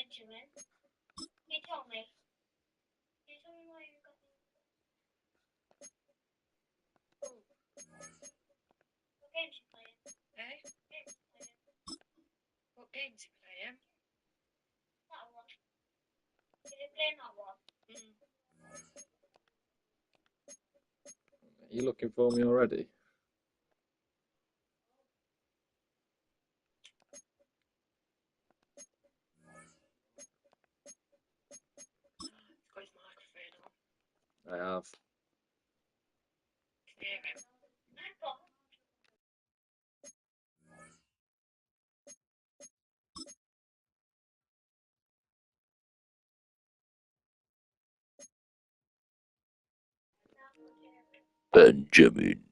Benjamin. He told me. He told me why you got me. What games you playing? Eh? Games you playing? What games you playing? That one. Is he playing that one? Are you looking for me already? He's got his microphone on. I have. Can you hear him? I've got. Benjamin.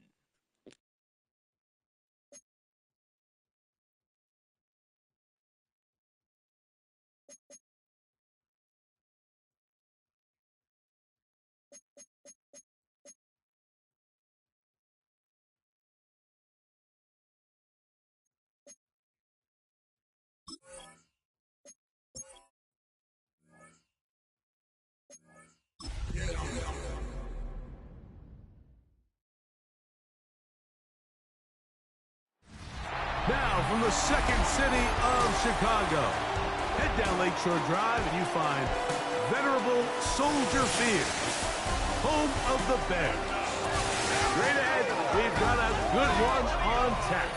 Now, from the second city of Chicago, head down Lakeshore Drive and you find venerable Soldier Field, home of the Bears. Straight ahead, we've got a good one on tap.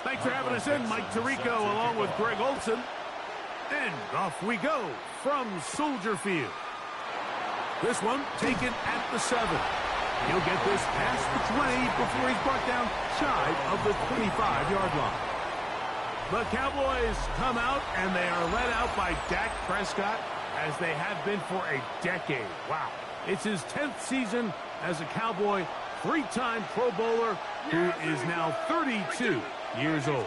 Thanks for having us in, Mike Tirico, along with Greg Olson. And off we go from Soldier Field. This one taken at the 7. He'll get this past the 20 before he's brought down shy of the 25-yard line. The Cowboys come out, and they are led out by Dak Prescott, as they have been for a decade. Wow. It's his 10th season as a Cowboy, 3-time Pro Bowler, who is now 32 years old.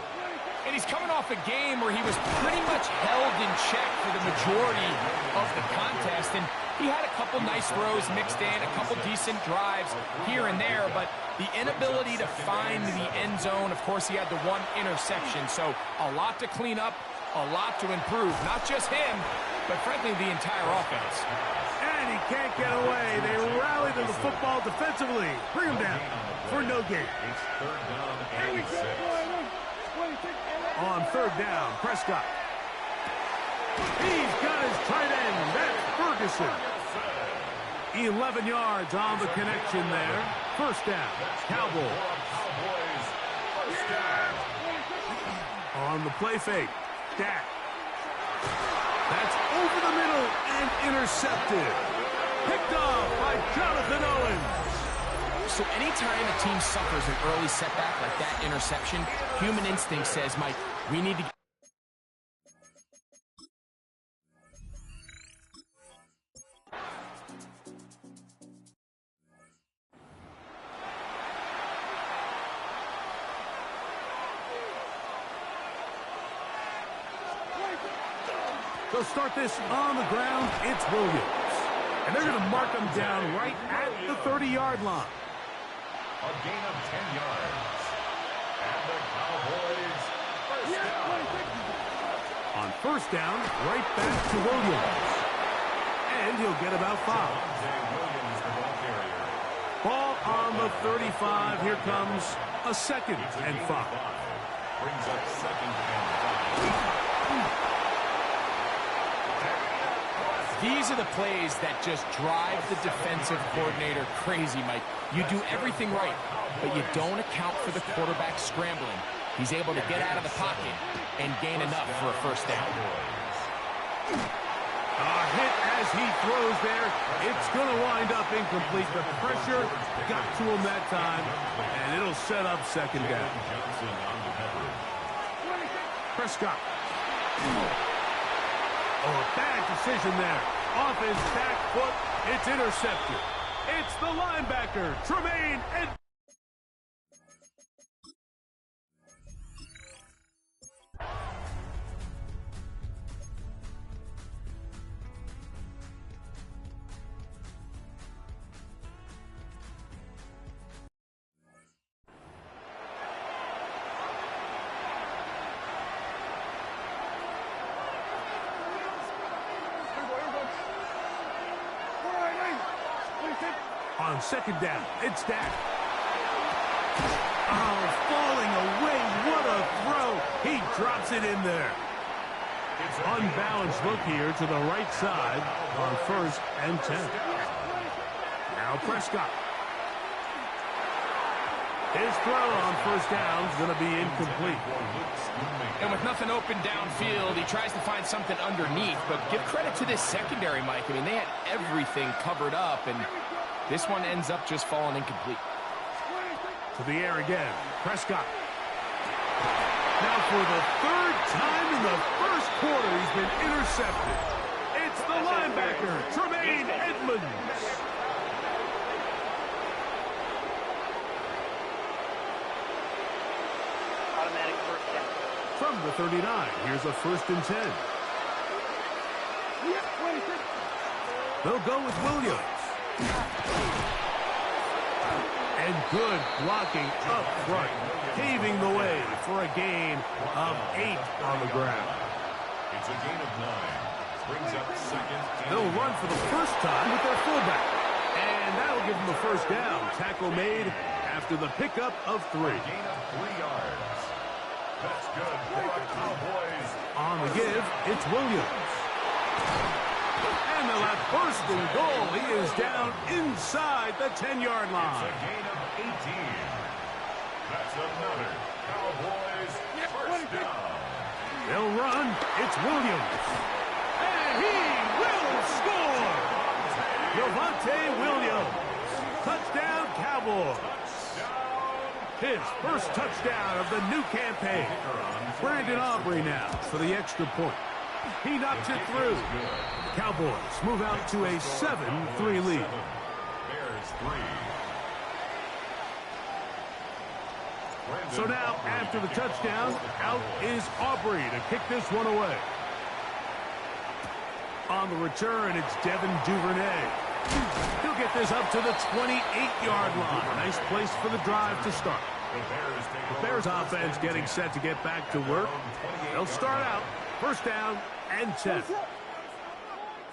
And he's coming off a game where he was pretty much held in check for the majority of the contest. And he had a couple nice throws mixed in, a couple decent drives here and there. But the inability to find the end zone, of course, he had the one interception. So a lot to clean up, a lot to improve. Not just him, but frankly, the entire offense. And he can't get away. They rally to the football defensively. Bring him down for no gain. It's third down and 6. On third down, Prescott. He's got his tight end. That's Ferguson. 11 yards on the connection there. First down, Cowboys. On the play fake, Dak. That's over the middle and intercepted. Picked off by Jonathan Owens. So anytime a team suffers an early setback like that interception, human instinct says, Mike, we need to... So start this on the ground, it's Williams. And they're going to mark him down right at the 30-yard line. A gain of 10 yards. And the Cowboys first down. On first down, right back to Williams. And he'll get about 5. Williams, the ball carrier. Ball on the 35. Here comes a second and 5. Brings up second and 5. These are the plays that just drive the defensive coordinator crazy, Mike. You do everything right, but you don't account for the quarterback scrambling. He's able to get out of the pocket and gain enough for a first down. A hit as he throws there. It's going to wind up incomplete. The pressure got to him that time, and it'll set up second down. Prescott. Oh, a bad decision there. Off his back foot, it's intercepted. It's the linebacker, Tremaine Edmonds. second down. It's Dak. Oh, falling away. What a throw. He drops it in there. Unbalanced look here to the right side on 1st and 10. Now Prescott. His throw on 1st down is going to be incomplete. And with nothing open downfield, he tries to find something underneath. But give credit to this secondary, Mike. I mean, they had everything covered up, and this one ends up just falling incomplete. To the air again. Prescott. Now for the 3rd time in the 1st quarter, he's been intercepted. It's the linebacker, Tremaine Edmonds. Automatic first down. From the 39, here's a 1st and 10. They'll go with Williams. And good blocking up front, paving the way for a gain of 8 on the ground. It's a gain of 9. Brings up 2nd. They'll run for the first time with their fullback. And that'll give them the 1st down. Tackle made after the pickup of 3. Gain of 3 yards. That's good for the Cowboys. On the give, it's Williams. And they'll have 1st and goal. He is down inside the 10-yard It's line. a gain of 18. That's another Cowboys 1st down. They'll run. It's Williams. And he will score. Javonte Williams. Touchdown, Cowboys. His 1st touchdown of the new campaign. Brandon Aubrey now for the extra point. He knocks it through. Cowboys move out to a 7-3 lead. Bears 3. So now, after the touchdown, out is Aubrey to kick this one away. On the return, it's Devin Duvernay. He'll get this up to the 28-yard line. Nice place for the drive to start. The Bears offense getting set to get back to work. They'll start out 1st down and 10.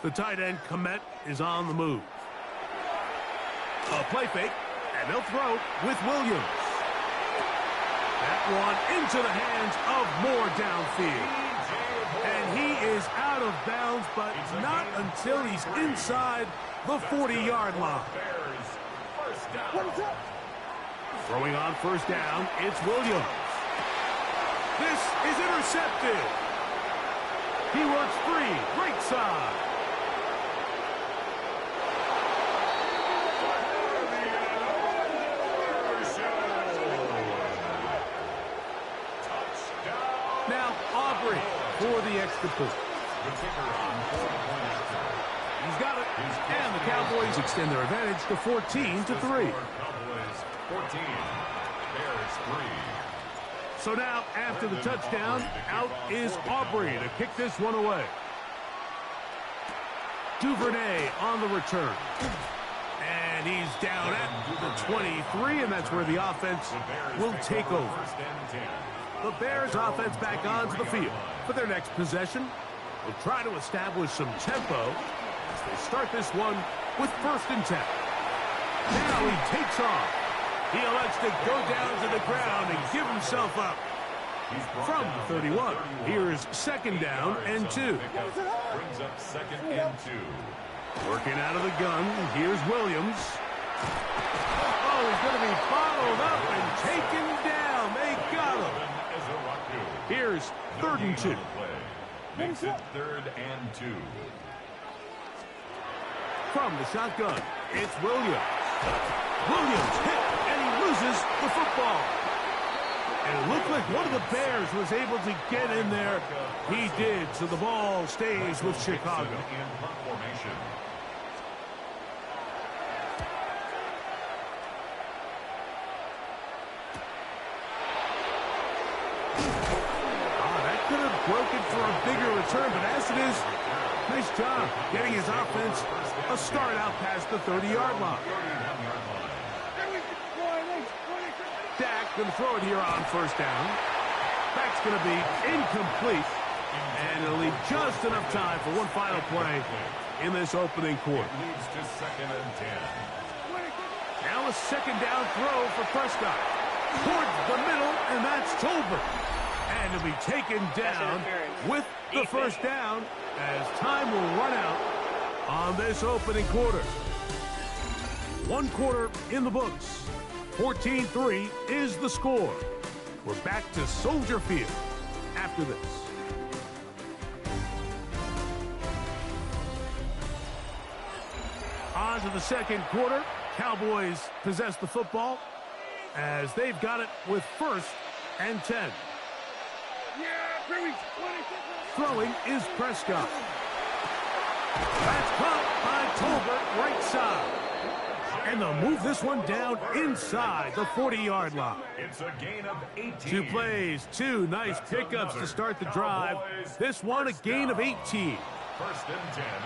The tight end, Komet, is on the move. A play fake, and they'll throw with Williams. That one into the hands of Moore downfield. And he is out of bounds, but not until he's inside the 40-yard line. Throwing on 1st down, it's Williams. This is intercepted. He works free, right side. Now Aubrey for the extra point. He's got it. And the Cowboys extend their advantage to 14-3. So now, after the touchdown, out is Aubrey to kick this one away. Duvernay on the return. And he's down at the 23, and that's where the offense will take over. The Bears offense back onto the field for their next possession. Will try to establish some tempo as they start this one with 1st and 10. Now he takes off. He elects to go down to the ground and give himself up. From the 31, here's 2nd down and 2. Brings up 2nd and 2. Working out of the gun, here's Williams. Oh, he's going to be followed up and taken down. They got him. Here's 3rd and 2. Makes it 3rd and 2. From the shotgun, it's Williams. Williams hit, and he loses the football. And it looked like one of the Bears was able to get in there. He did, so the ball stays with Chicago. That could have broken for a bigger return, but as it is, nice job getting his offense a start out past the 30-yard line. Dak going to throw it here on 1st down. That's going to be incomplete, and it'll leave just enough time for one final play in this opening quarter. Leads to 2nd and 10. a second down throw for Prescott. Towards the middle, and that's Tolbert. And he'll be taken down with the first down as time will run out on this opening quarter. One quarter in the books. 14-3 is the score. We're back to Soldier Field after this. On to the second quarter. Cowboys possess the football as they've got it with 1st and 10. Throwing is Prescott. That's caught by Tolbert right side. And they'll move this one down inside the 40-yard line. It's a gain of 18. 2 plays, 2 nice pickups to start the drive. This one a gain of 18.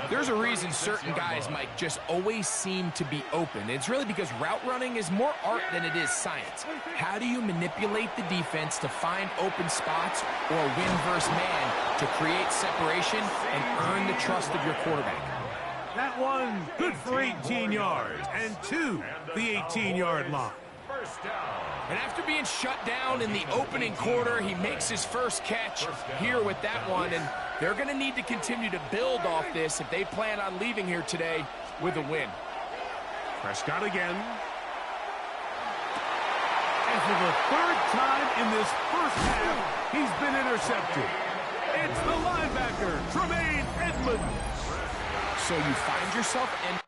There's a reason certain guys, Mike, just always seem to be open. It's really because route running is more art than it is science. How do you manipulate the defense to find open spots or win versus man to create separation and earn the trust of your quarterback? That one good for 18 yards and to the 18-yard line. And after being shut down in the opening quarter, he makes his first catch here with that one. And they're going to need to continue to build off this if they plan on leaving here today with a win. Prescott again. And for the 3rd time in this first half, he's been intercepted. It's the linebacker, Tremaine Edmonds. So you find yourself in...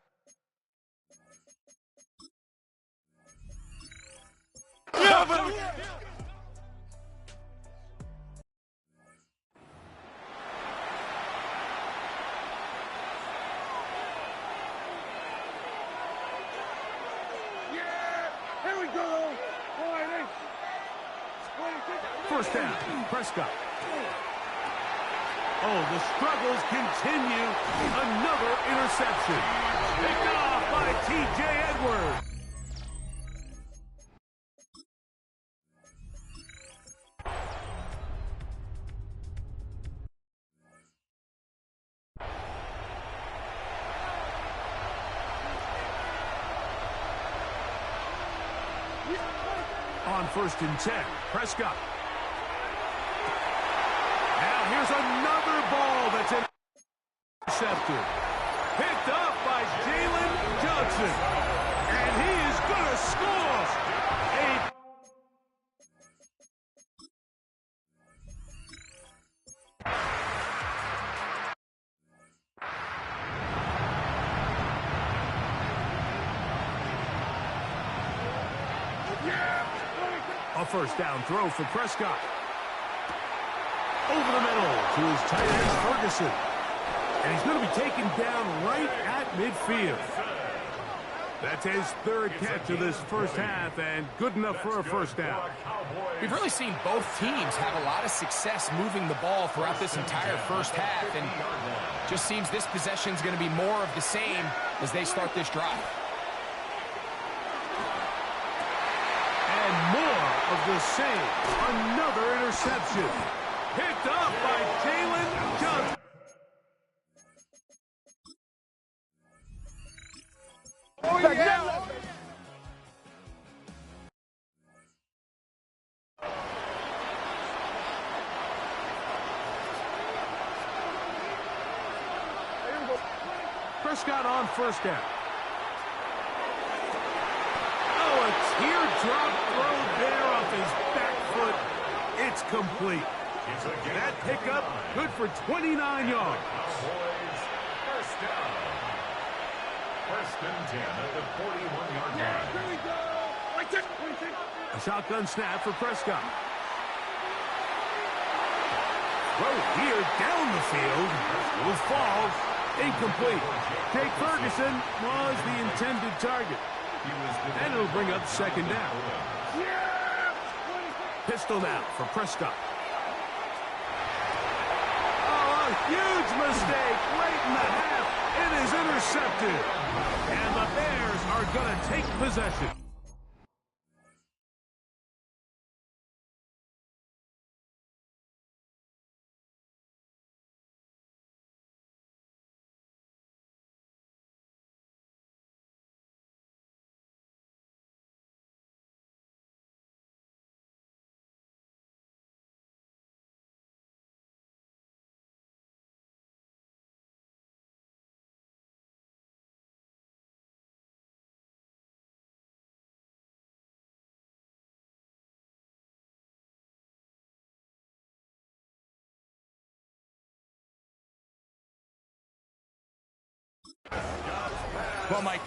First down, Prescott. Oh, the struggles continue. Another interception. Picked off by T.J. Edwards. On 1st and 10, Prescott. Now here's another ball that's intercepted. Picked up by Jalen Johnson. And he is going to score. A first down throw for Prescott. Over the middle to his tight end, Ferguson. And he's going to be taken down right at midfield. That's his 3rd catch of this first half, and good enough for a first down. We've really seen both teams have a lot of success moving the ball throughout this entire first half, and just seems this possession is going to be more of the same as they start this drive. And more of the same. Another interception. Picked up by Jalen Johnson. Oh, yeah! Prescott on first down. Oh, a teardrop throw there off his back foot. It's complete. That pickup good for 29 yards. First down. 1st and 10 at the 41-yard line. Here we go. A shotgun snap for Prescott. Throw here down the field. Will fall. Incomplete. Jake Ferguson was the intended target. And it'll bring up 2nd down. Pistol now for Prescott. Oh, a huge mistake late in the half. It is intercepted. And the Bears are going to take possession. Well, Mike.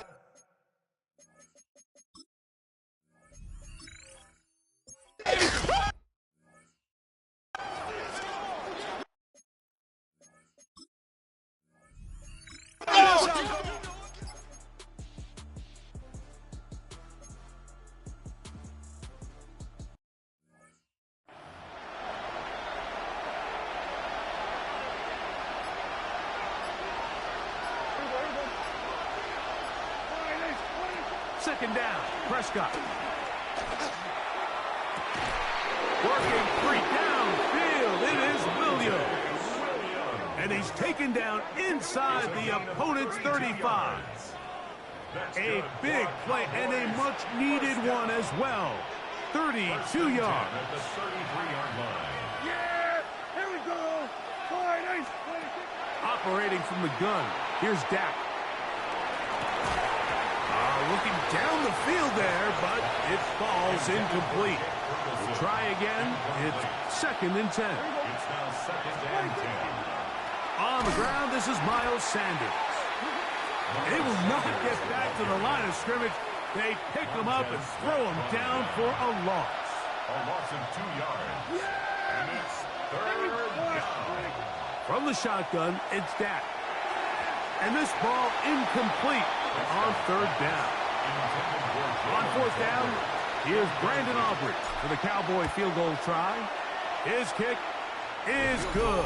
Second down, Prescott. Working free downfield, it is Williams. And he's taken down inside the opponent's 35. A big play and a much-needed one as well. 32 yards. At the 33-yard line. Yeah, here we go. Operating from the gun, here's Dak. Looking down the field there, but it falls incomplete. We'll try again. It's second and 10. It's now second and 10. On the ground, this is Miles Sanders. They will not get back to the line of scrimmage. They pick him up and throw him down for a loss. A loss of 2 yards. And it's third down. From the shotgun, it's Dak. And this ball incomplete on third down. On fourth down, here's Brandon Aubrey for the Cowboy field goal try. His kick is good.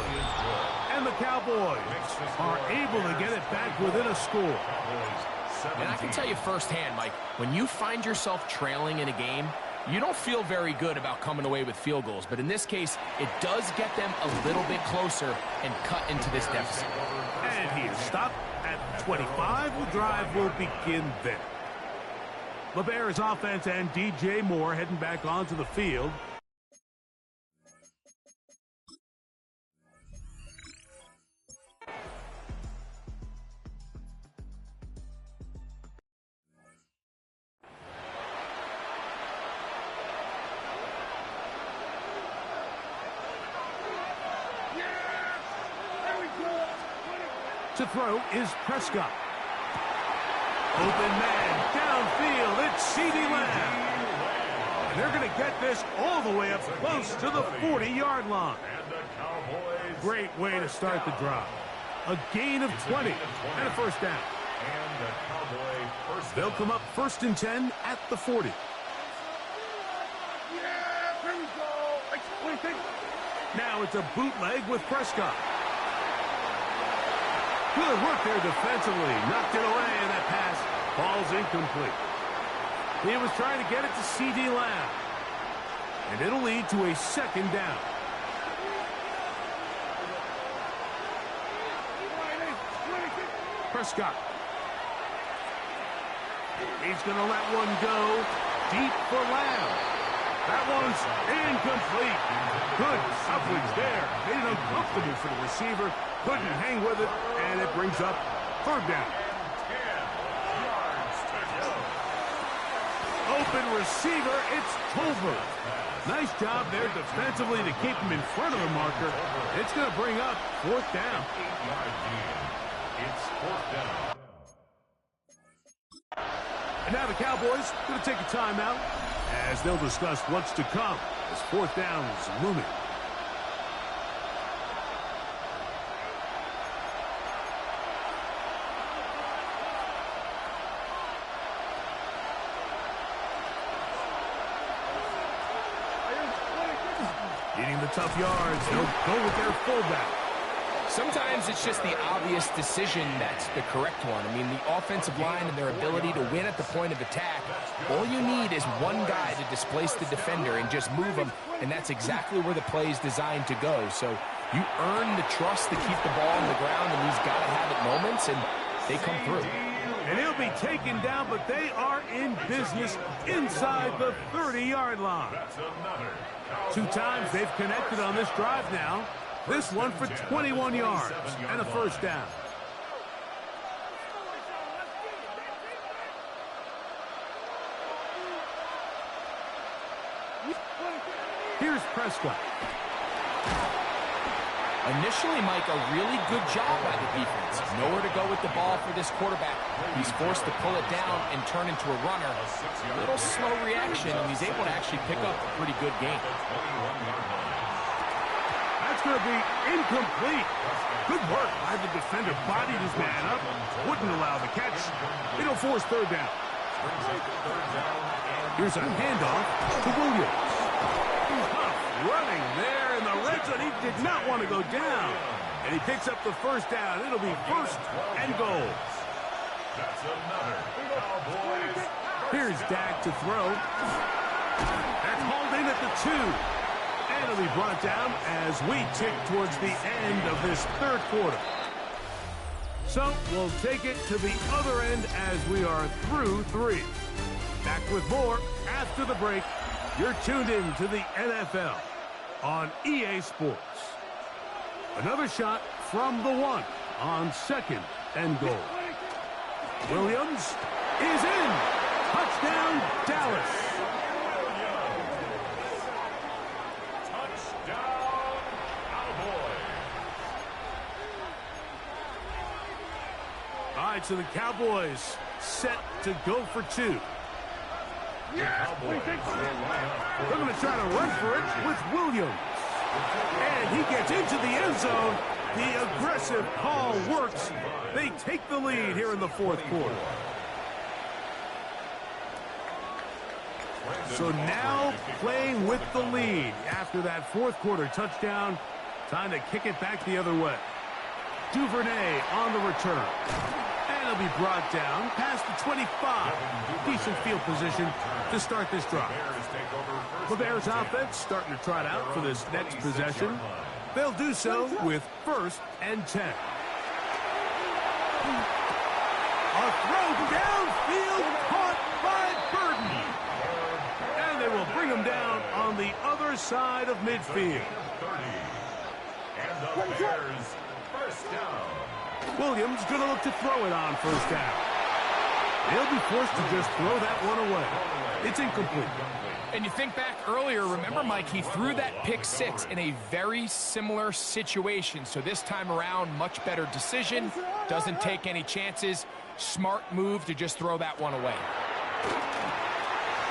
And the Cowboys are able to get it back within a score. And I can tell you firsthand, Mike, when you find yourself trailing in a game, you don't feel very good about coming away with field goals. But in this case, it does get them a little bit closer and cut into this deficit. And he is stopped at 25. The drive will begin there. The Bears offense and DJ Moore heading back onto the field. To throw is Prescott. Open man, downfield, it's CeeDee Lamb. And they're going to get this all the way up close to the 40-yard line. Great way to start the drive. A gain of 20 and a first down. They'll come up first and 10 at the 40. Now it's a bootleg with Prescott. Good work there defensively. Knocked it away, and that pass falls incomplete. He was trying to get it to CeeDee Lamb. And it'll lead to a second down. Prescott. He's going to let one go deep for Lamb. That one's incomplete. Good coverage there. Made it uncomfortable for the receiver. Couldn't hang with it, and it brings up third down. Open receiver, it's Tolbert. Nice job there defensively to keep him in front of the marker. It's going to bring up fourth down. It's fourth down. And now the Cowboys going to take a timeout as they'll discuss what's to come as fourth down is looming. Needing the tough yards, they'll go with their fullback. Sometimes it's just the obvious decision that's the correct one. I mean, the offensive line and their ability to win at the point of attack, all you need is one guy to displace the defender and just move him, and that's exactly where the play is designed to go. So you earn the trust to keep the ball on the ground in these gotta-have-it moments, and they come through. And he'll be taken down, but they are in business inside the 30-yard line. 2 times they've connected on this drive now. This one for 21 yards and a first down. Here's Prescott. Initially, Mike, a really good job by the defense. Nowhere to go with the ball for this quarterback. He's forced to pull it down and turn into a runner. A little slow reaction, and he's able to actually pick up a pretty good game. That's going to be incomplete. Good work by the defender. Bodied his man up. Wouldn't allow the catch. It'll force third down. Here's a handoff to Williams. Running there in the red zone. He did not want to go down. And he picks up the first down. It'll be first and goal. That's another Cowboys. Here's Dak to throw. That's hauled in at the 2. And it'll be brought down as we tick towards the end of this third quarter. So we'll take it to the other end as we are through 3. Back with more after the break. You're tuned in to the NFL on EA Sports. Another shot from the 1 on second and goal. Williams is in. Touchdown, Dallas. Touchdown, Cowboys. All right, so the Cowboys set to go for 2. They're going to try to run for it with Williams. And he gets into the end zone. The aggressive call works. They take the lead here in the fourth quarter. So now playing with the lead after that fourth quarter touchdown. Time to kick it back the other way. Duvernay on the return. And it'll be brought down past the 25. Decent field position to start this drive. The Bears offense starting to trot out for this next possession. They'll do so with first and 10. A throw downfield caught by Burden. And they will bring him down on the other side of midfield. And the Bears first down. Williams going to look to throw it on first down. They'll be forced to just throw that one away. It's incomplete. And you think back earlier, remember, Mike, he threw that pick 6 in a very similar situation. So this time around, much better decision. Doesn't take any chances. Smart move to just throw that one away.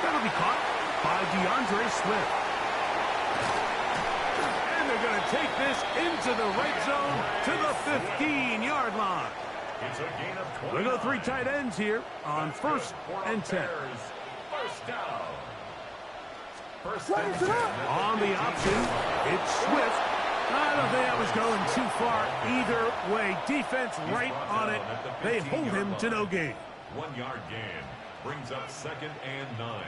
That'll be caught by DeAndre Swift. And they're going to take this into the right zone to the 15-yard line. It's a gain of 20. We'll go 3 tight ends here on first and 10. First down. First and 10. On the option, it's Swift. I don't think that was going too far either way. Defense right on it. They hold him to no gain. 1 yard gain brings up second and 9.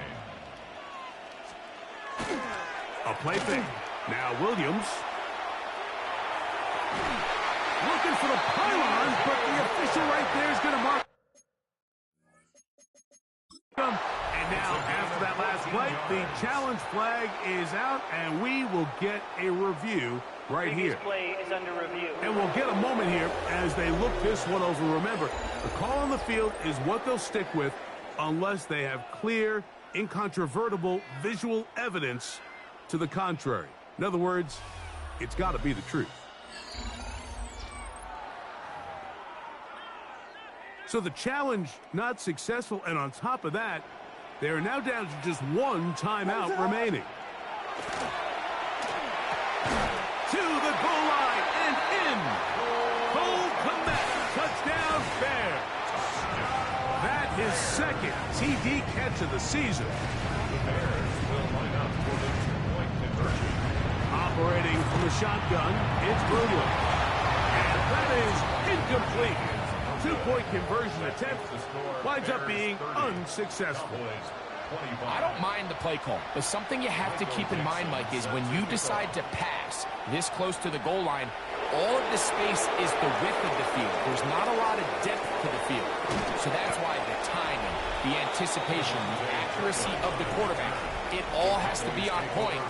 A play fake. Now Williams. Looking for the pylon, but the official right there is going to mark him. And now, after that last play, the challenge flag is out, and we will get a review right here. Play is under review. And we'll get a moment here as they look this one over. Remember, the call on the field is what they'll stick with unless they have clear, incontrovertible visual evidence to the contrary. In other words, it's got to be the truth. So the challenge not successful, and on top of that, they are now down to just 1 timeout remaining. To the goal line and in. Cole Kmet, touchdown Bears. That is second TD catch of the season. The Bears will line up for the 2-point conversion. Operating from the shotgun, it's Williams. And that is incomplete. 2-point conversion attempt winds up being unsuccessful. I don't mind the play call, but something you have to keep in mind, Mike, is when you decide to pass this close to the goal line, all of the space is the width of the field. There's not a lot of depth to the field. So that's why the timing, the anticipation, the accuracy of the quarterback, it all has to be on point.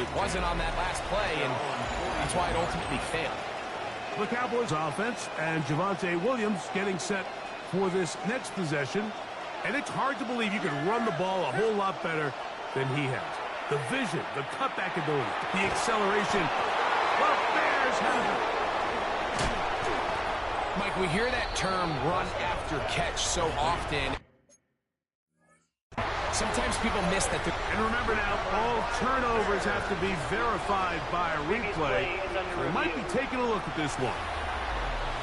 It wasn't on that last play, and that's why it ultimately failed. The Cowboys offense and Javonte Williams getting set for this next possession. And it's hard to believe you can run the ball a whole lot better than he has. The vision, the cutback ability, the acceleration. The Bears have We hear that term run after catch so often. Sometimes people miss that. And remember now, all turnovers have to be verified by a replay. We might be taking a look at this one.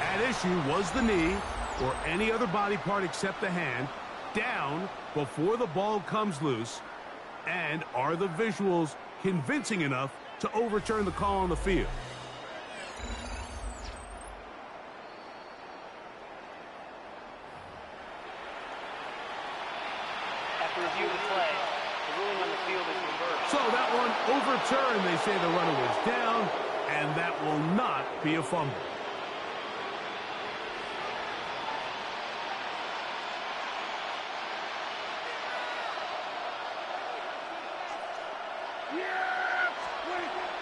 At issue was the knee or any other body part except the hand down before the ball comes loose. And are the visuals convincing enough to overturn the call on the field? After review of the play, the ruling on the field is reversed. So that one overturned. They say the runner was down, and that will not be a fumble.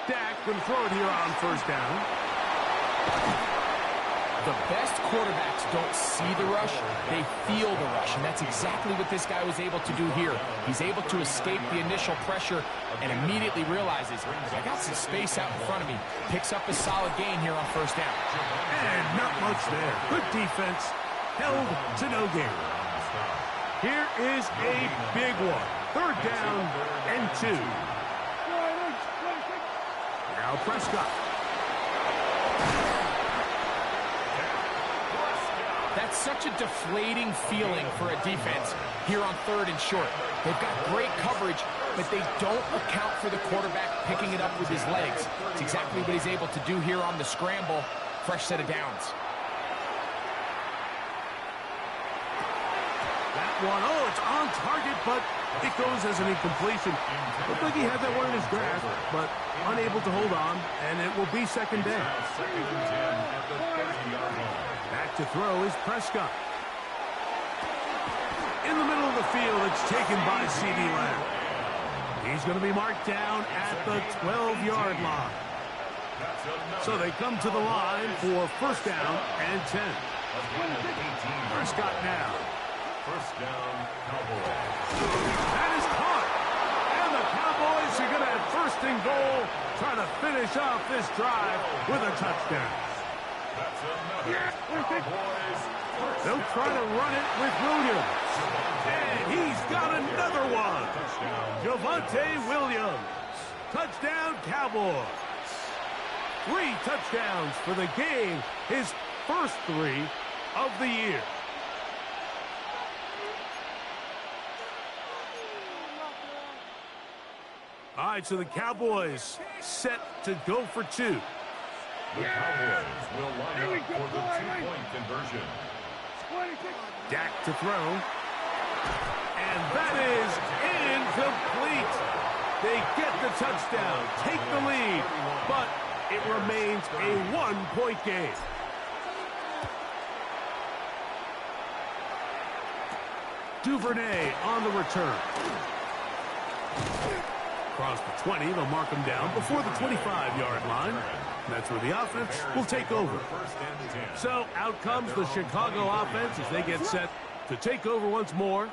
Dak going to throw it here on first down. The best quarterbacks don't see the rush, they feel the rush, and that's exactly what this guy was able to do here. He's able to escape the initial pressure and immediately realizes, I got some space out in front of me. Picks up a solid gain here on first down. And not much there. Good defense, held to no gain. Here is a big one. Third down and 2. Now Prescott. That's such a deflating feeling for a defense here on third and short. They've got great coverage, but they don't account for the quarterback picking it up with his legs. It's exactly what he's able to do here on the scramble. Fresh set of downs. That one, oh, it's on target, but it goes as an incompletion. Looked like he had that one in his grasp, but unable to hold on, and it will be second down. Back to throw is Prescott. In the middle of the field, it's taken by C.D. Lamb. He's going to be marked down at the 12-yard line. So they come to the line for first down and 10. Prescott now. First down, Cowboys. That is caught. And the Cowboys are going to have first and goal, trying to finish off this drive with a touchdown. That's another Cowboys. They'll try to run it with Williams. And he's got another one. Javonte Williams. Touchdown, Cowboys. 3 touchdowns for the game. His first 3 of the year. All right, so the Cowboys set to go for 2. The Cowboys will line up for the 2-point conversion. Dak to throw. And that is incomplete. They get the touchdown, take the lead, but it remains a 1-point game. Duvernay on the return. Across the 20, they'll mark him down before the 25-yard line. That's where the offense will take over. So out comes the Chicago offense as they get set to take over once more.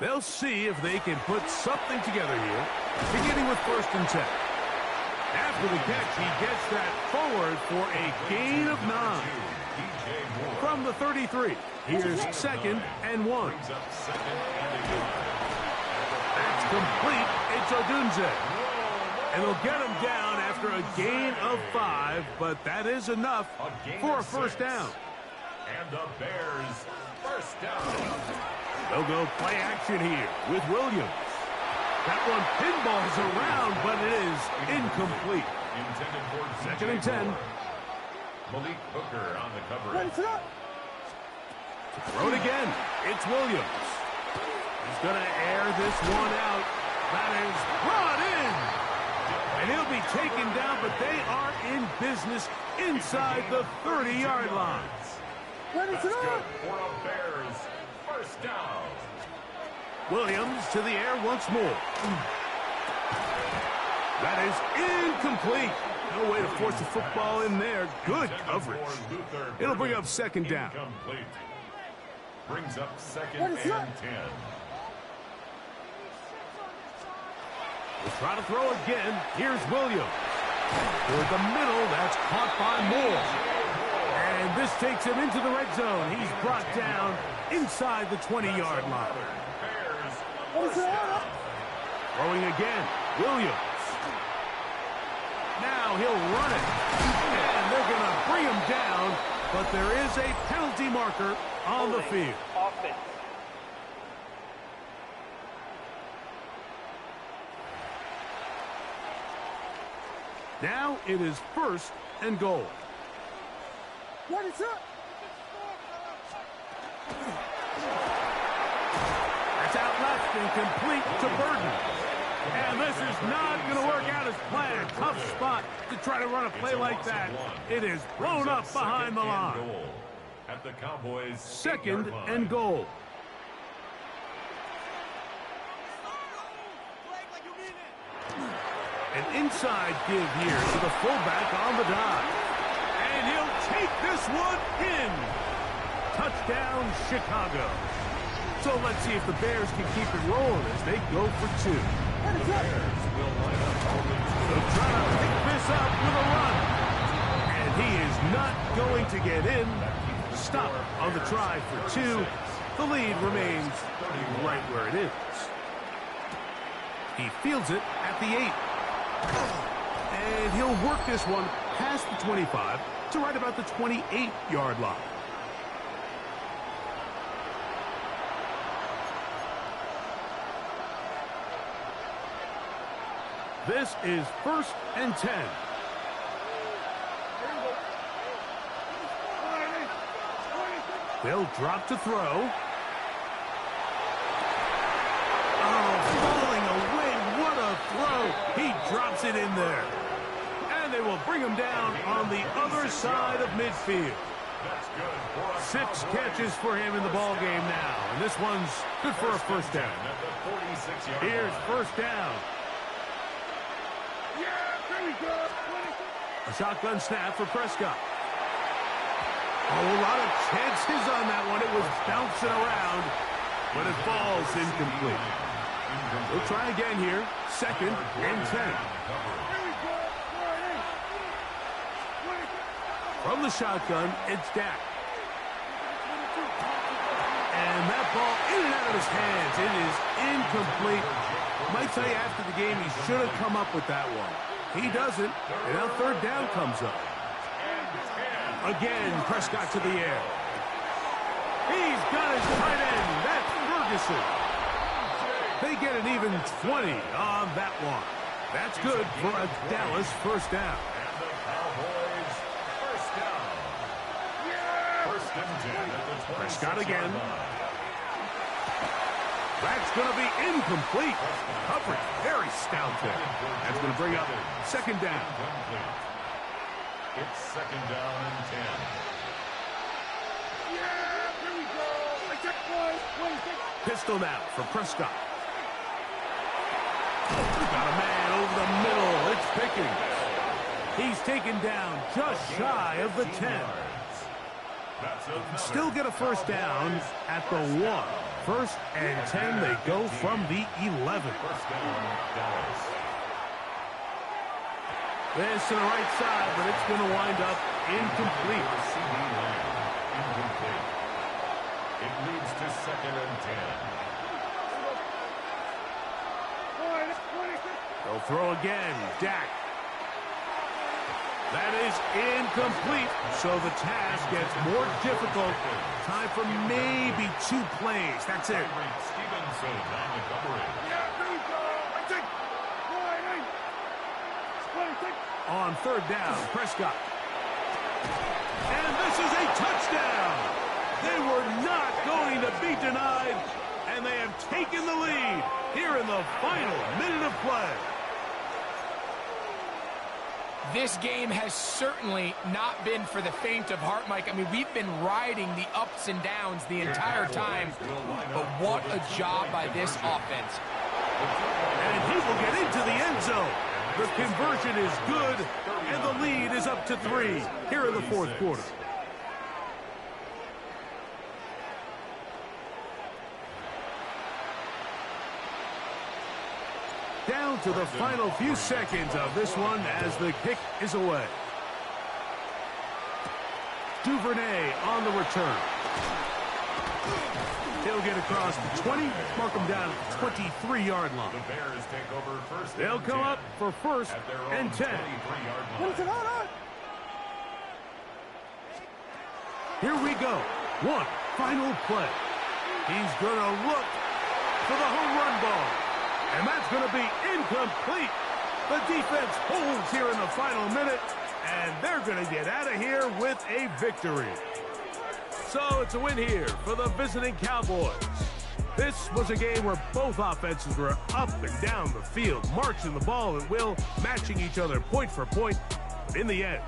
They'll see if they can put something together here, beginning with first and 10. After the catch, he gets that forward for a gain of 9. From the 33, here's second and 1. That's complete. It's Odunze. And they'll get him down after a gain of 5, but that is enough for a first down. And the Bears, first down. They'll go play action here with Williams. That one pinballs around, but it is incomplete. Intended for Second and 10. Malik Hooker on the coverage. Throw it again. It's Williams. He's going to air this one out. That is brought in. And he'll be taken down, but they are in business inside the 30-yard line. That's good for a Bears first down. Williams to the air once more. That is incomplete. No way to force the football in there. Good coverage. It'll bring up second down. Incomplete. Brings up second and 10. We'll try to throw again. Here's Williams. Toward the middle, that's caught by Moore. And this takes him into the red zone. He's brought down inside the 20-yard line. Throwing again, Williams. Now he'll run it. And they're going to bring him down, but there is a penalty marker on the field. Offense. Now it is 1st and goal. What is up? That's out left and complete to Burton. And this is not going to work out as planned. Tough spot to try to run a play like that. It is blown up behind the line. At the Cowboys' 2nd and goal. An inside give here to the fullback on the dive. And he'll take this one in. Touchdown, Chicago. So let's see if the Bears can keep it rolling as they go for 2. The Bears will line up for the 2. They'll try to pick this up with a run. And he is not going to get in. Stop on the try for 2. The lead remains right where it is. He fields it at the 8. And he'll work this one past the 25 to right about the 28-yard line. This is 1st and 10. They'll drop to throw. Falling away, what a throw. He drops it in there. And they will bring him down on the other side of midfield. 6 catches for him in the ball game now. And this one's good for a 1st down. Here's 1st down. A shotgun snap for Prescott. Oh, a lot of chances on that one. It was bouncing around, but it falls incomplete. We'll try again here. 2nd and 10. From the shotgun, it's Dak. And that ball in and out of his hands. It is incomplete. Might tell you after the game he should have come up with that one. He doesn't, and now 3rd down comes up. Again, Prescott to the air. He's got his tight end. That's Ferguson. They get an even 20 on that one. That's good for a Dallas 1st down. And the Cowboys' 1st down. 1st and 10 at the 26. Prescott again. That's going to be incomplete. Coverage very stout there. That's going to bring up 2nd down. It's 2nd down and 10. Pistol now for Prescott. Got a man over the middle. It's Pickens. He's taken down just shy of the 10. Still get a 1st down at the 1. 1st and 10, they go from the 11. This to the right side, but it's going to wind up incomplete. It leads to 2nd and 10. They'll throw again. Dak. That is incomplete, so the task gets more difficult. Time for maybe 2 plays. That's it. Stevenson on the coverage. On 3rd down, Prescott. And this is a touchdown. They were not going to be denied, and they have taken the lead here in the final minute of play. This game has certainly not been for the faint of heart, Mike. I mean, we've been riding the ups and downs the entire time, but what a job by this offense. And he will get into the end zone. The conversion is good, and the lead is up to 3 here in the 4th quarter. Down to the final few seconds of this one as the kick is away. Duvernay on the return. He'll get across the 20, mark him down at the 23-yard line. The Bears take over first. They'll come up for first at their and own 10. 23-yard What is it line. on? Here we go. One final play. He's going to look for the home run ball. And that's going to be incomplete. The defense holds here in the final minute, and they're going to get out of here with a victory. So it's a win here for the visiting Cowboys. This was a game where both offenses were up and down the field, marching the ball at will, matching each other point for point. But in the end,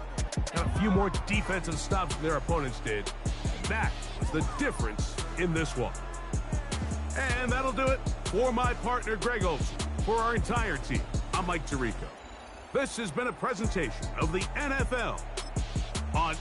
got a few more defensive stops than their opponents did. And that was the difference in this one. And that'll do it for my partner, Greg Olson. For our entire team, I'm Mike Tirico. This has been a presentation of the NFL on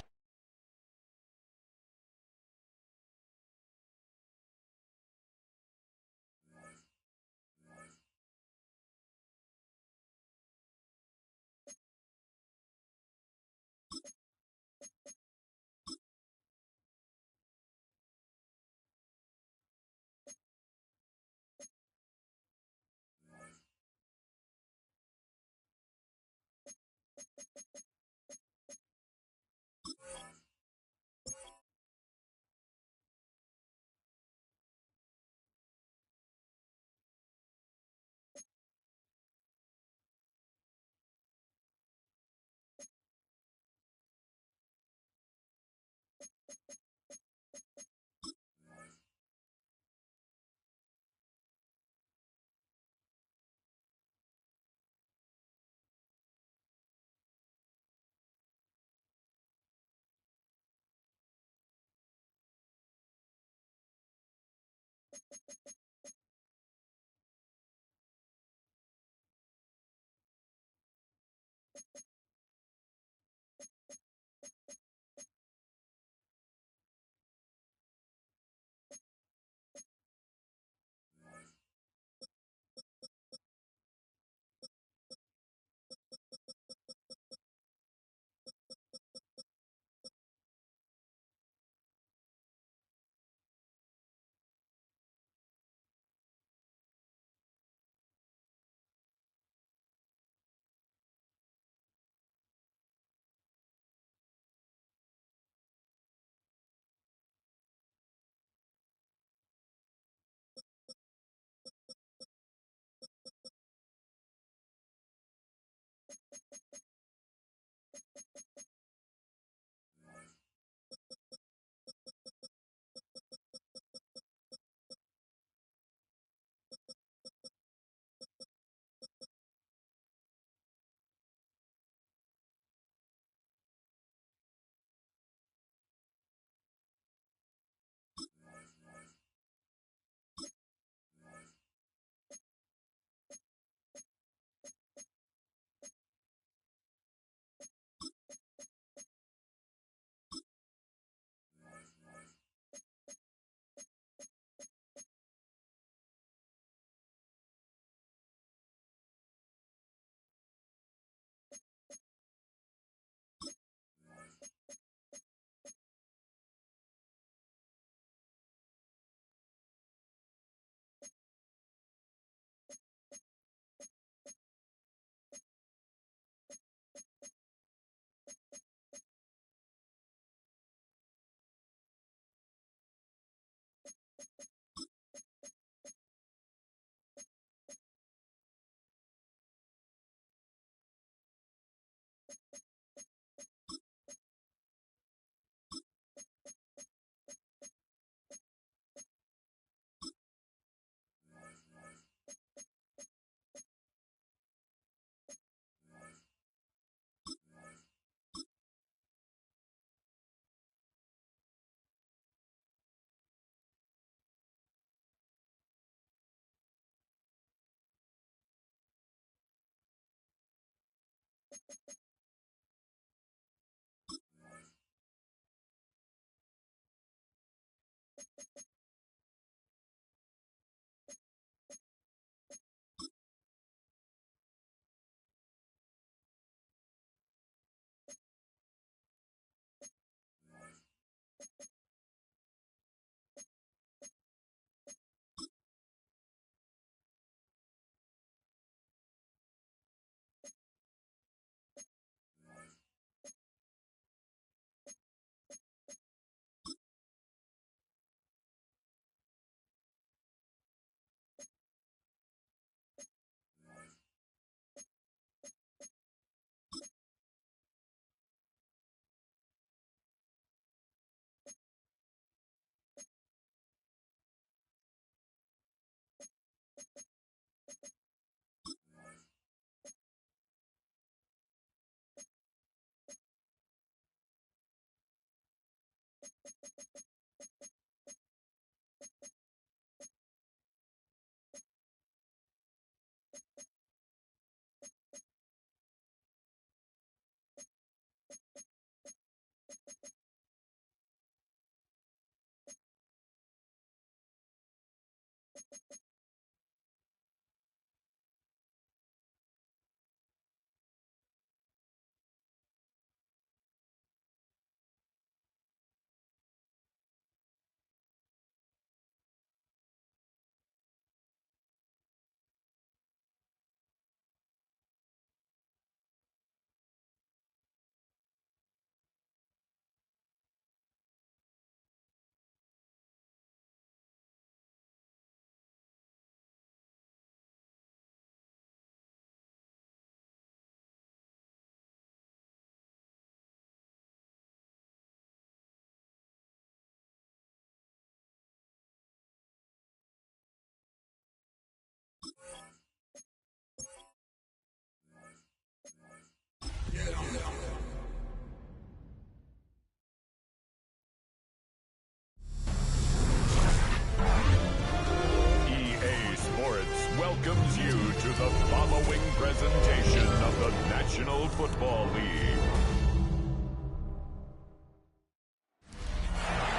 Football League.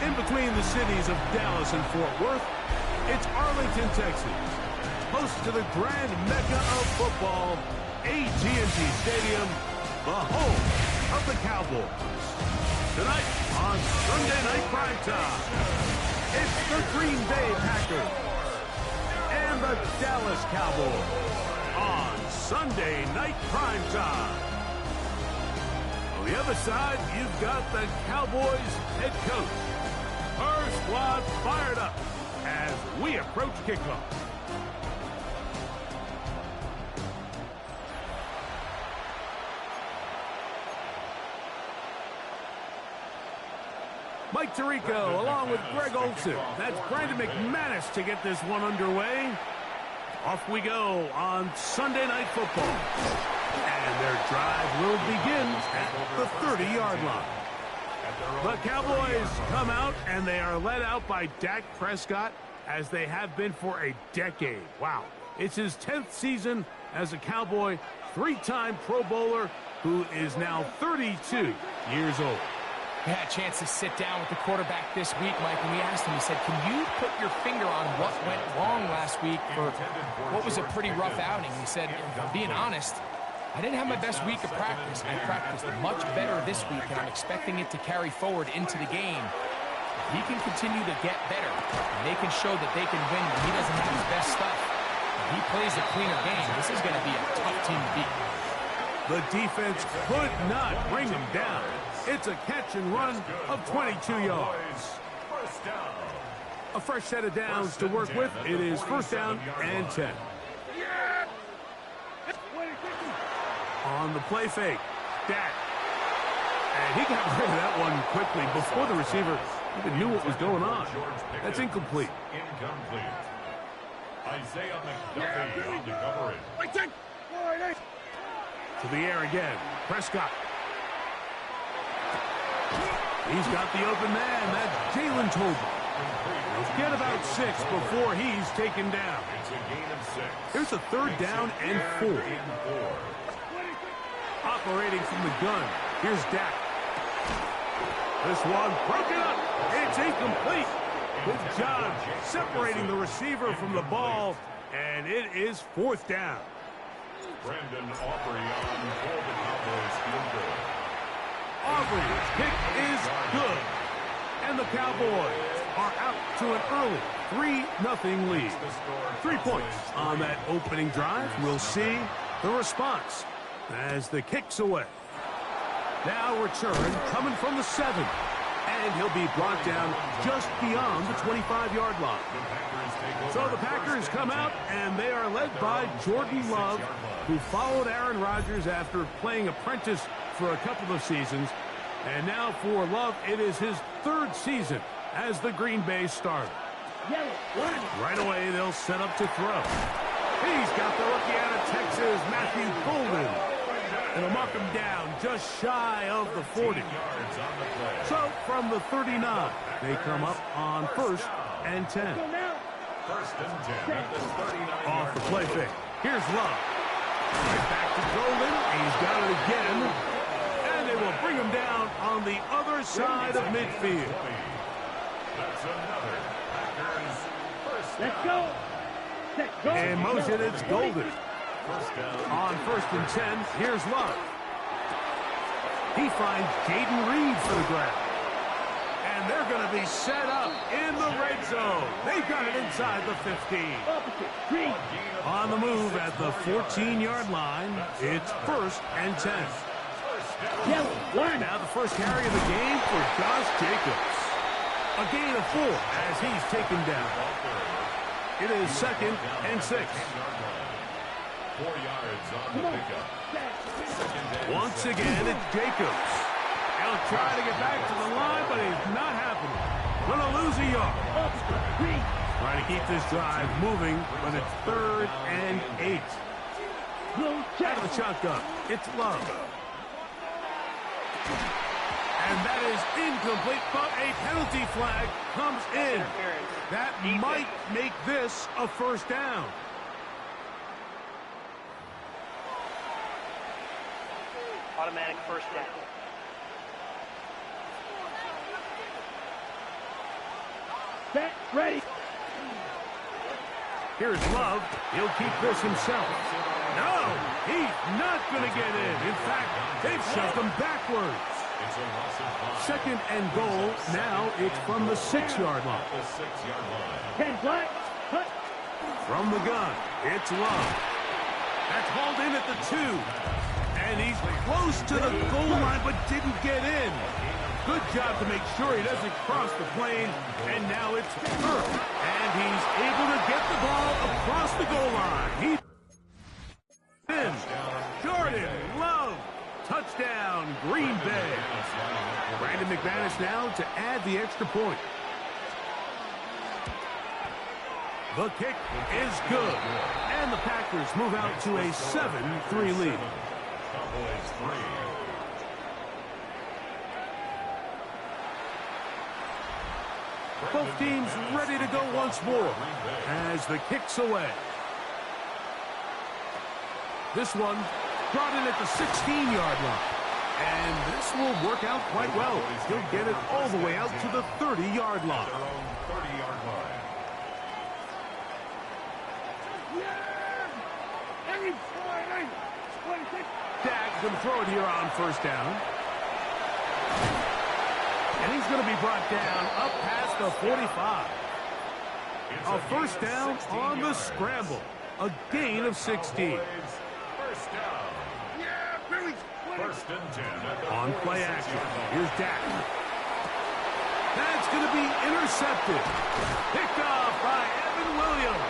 In between the cities of Dallas and Fort Worth, it's Arlington, Texas, host to the grand mecca of football, AT&T Stadium, the home of the Cowboys. Tonight on Sunday Night Primetime, it's the Green Bay Packers and the Dallas Cowboys on Sunday Night Primetime. On the other side, you've got the Cowboys head coach. Her squad fired up as we approach kickoff. Mike Tirico along with Greg Olson. That's Brandon McManus to get this one underway. Off we go on Sunday Night Football. And their drive will begin at the 30-yard line. The Cowboys come out, and they are led out by Dak Prescott, as they have been for a decade. Wow. It's his 10th season as a Cowboy, three-time Pro Bowler, who is now 32 years old. We had a chance to sit down with the quarterback this week, Mike, and we asked him, he said, can you put your finger on what went wrong last week for what was a pretty rough outing? He said, if I'm being honest, I didn't have my best week of practice. I practiced much better this week, and I'm expecting it to carry forward into the game. If he can continue to get better, and they can show that they can win when he doesn't have his best stuff, if he plays a cleaner game, this is going to be a tough team to beat. The defense could not bring them down. It's a catch and run of 22 yards. A fresh set of downs to work with. It is first down and 10. On the play fake, Dak. And he got rid of that one quickly before the receiver even knew what was going on. That's incomplete. Isaiah McDuffie on the coverage. To the air again. Prescott. He's got the open man. That's Jalen Tolbert. He'll get about 6 before he's taken down. Here's a third down and 4. Operating from the gun. Here's Dak. This one broken up. It's incomplete. Good job separating the receiver from the ball, and it is fourth down. Brandon Aubrey on for the Cowboys field goal. Aubrey's kick is good. And the Cowboys are out to an early 3-0 lead. 3 points on that opening drive. We'll see the response as the kick's away. Now return coming from the 7. And he'll be brought down just beyond the 25-yard line. So the Packers come out, and they are led by Jordan Love, who followed Aaron Rodgers after playing apprentice for a couple of seasons. And now for Love, it is his 3rd season as the Green Bay starter. Right away, they'll set up to throw. He's got the rookie out of Texas, Matthew Golden. It'll mark him down just shy of the 40. So from the 39, they come up on 1st and 10. First and 10 at the 39. Off the play fake. Here's Love. Right back to Golden. He's got it again. And they will bring him down on the other side of midfield. That's another Packers first down. Let's go. In motion, it's Golden. On 1st and 10, here's Love. He finds Jaden Reed for the grab. And they're going to be set up in the red zone. They've got it inside the 15. On the move at the 14-yard line, it's 1st and 10. Now the first carry of the game for Josh Jacobs. A gain of 4 as he's taken down. It is 2nd and 6. 4 yards on the pickup. Once again, it's Jacobs. He'll try to get back to the line, but he's not happening. Gonna lose a yard. Trying to keep this drive moving, but it's 3rd and 8. Out of the shotgun, it's Love. And that is incomplete, but a penalty flag comes in. That might make this a first down. Automatic first down. Set, ready. Here's Love. He'll keep this himself. No, he's not going to get in. In fact, they've shoved him backwards. It's a loss of 5. Second and goal. Now it's from the 6-yard line. The 6-yard line. 10 flat. Cut. From the gun, it's Love. That's hauled in at the 2. And he's close to the goal line, but didn't get in. Good job to make sure he doesn't cross the plane. And now it's Earl. And he's able to get the ball across the goal line. He in. Jordan Love. Touchdown, Green Bay. Brandon McManus now to add the extra point. The kick is good. And the Packers move out to a 7-3 lead. Cowboys 3. Both teams ready to go once more as the kick's away. This one brought in at the 16-yard line. And this will work out quite well. He'll get it all the way out to the 30-yard line. Their own 30-yard line. Dak can throw it here on first down. And he's going to be brought down up past the 45. A first down on the scramble. A gain of 16. First down. First and 10 at the On play action. Here's Dak. That's going to be intercepted. Picked off by Evan Williams.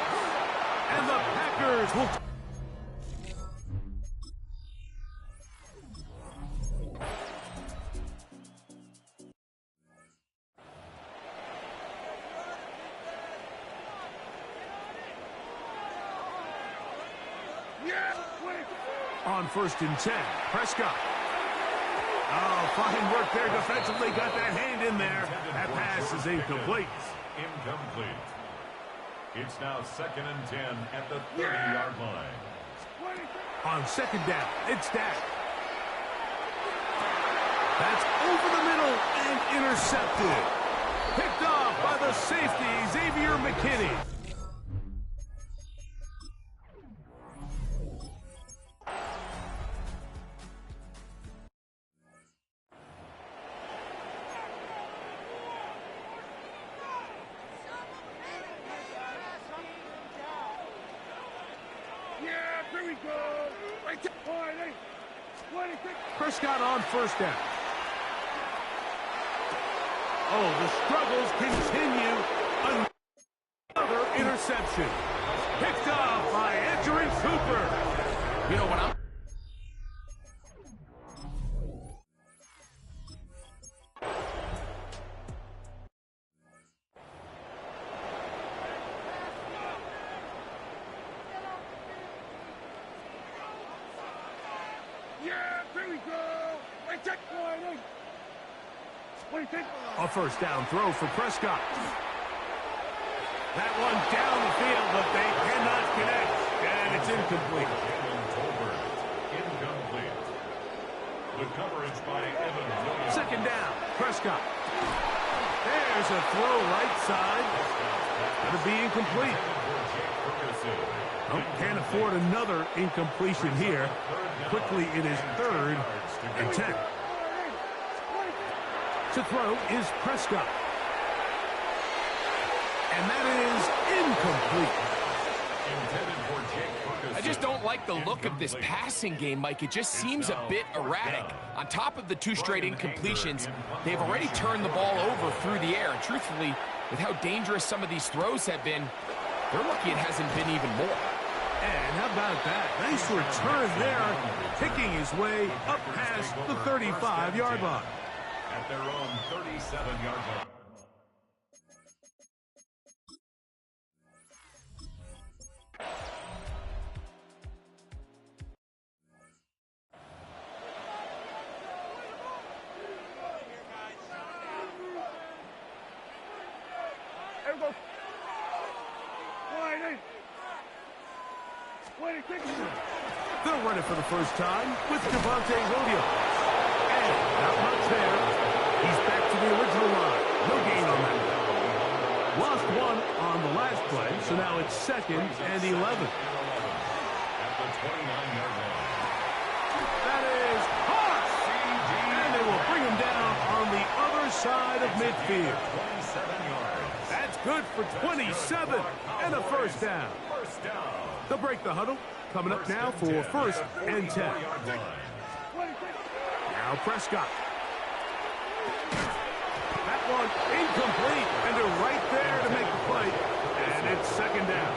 And the Packers will... On first and 10, Prescott. Oh, fine work there defensively. Got that hand in there. That pass is incomplete. Incomplete. It's now second and 10 at the 30-yard line. On second down, it's Dak. That's over the middle and intercepted. Picked off by the safety, Xavier McKinney. Prescott on first down. Oh, the struggles continue. Another interception. Picked off by Edgerrin Cooper. You know what I'm... A first down throw for Prescott. That one down the field, but they cannot connect. And it's incomplete. Incomplete. The coverage by Evan Williams. Second down, Prescott. There's a throw right side. Going to be incomplete. Oh, can't afford another incompletion here. Quickly it is third and 10. To throw is Prescott. And that is incomplete. I just don't like the look of this passing game, Mike. It just seems a bit erratic. On top of the 2 straight incompletions, they've already turned the ball over through the air. And truthfully, with how dangerous some of these throws have been, they're lucky it hasn't been even more. And how about that? Nice return there, picking his way up past the 35-yard line. At their own 37-yard line. The They'll run it for the first time with Javonte Williams. And not much there. He's back to the original line. No gain on that. Lost one on the last play, so now it's 2nd and 11. At the 29-yard line. That is hard. And they will bring him down on the other side of midfield. 27 yards. That's good for 27 and a first down. First down. They'll break the huddle. Coming up now for 1st and 10. Now Prescott. That one incomplete, and they're right there to make the play. And it's 2nd down.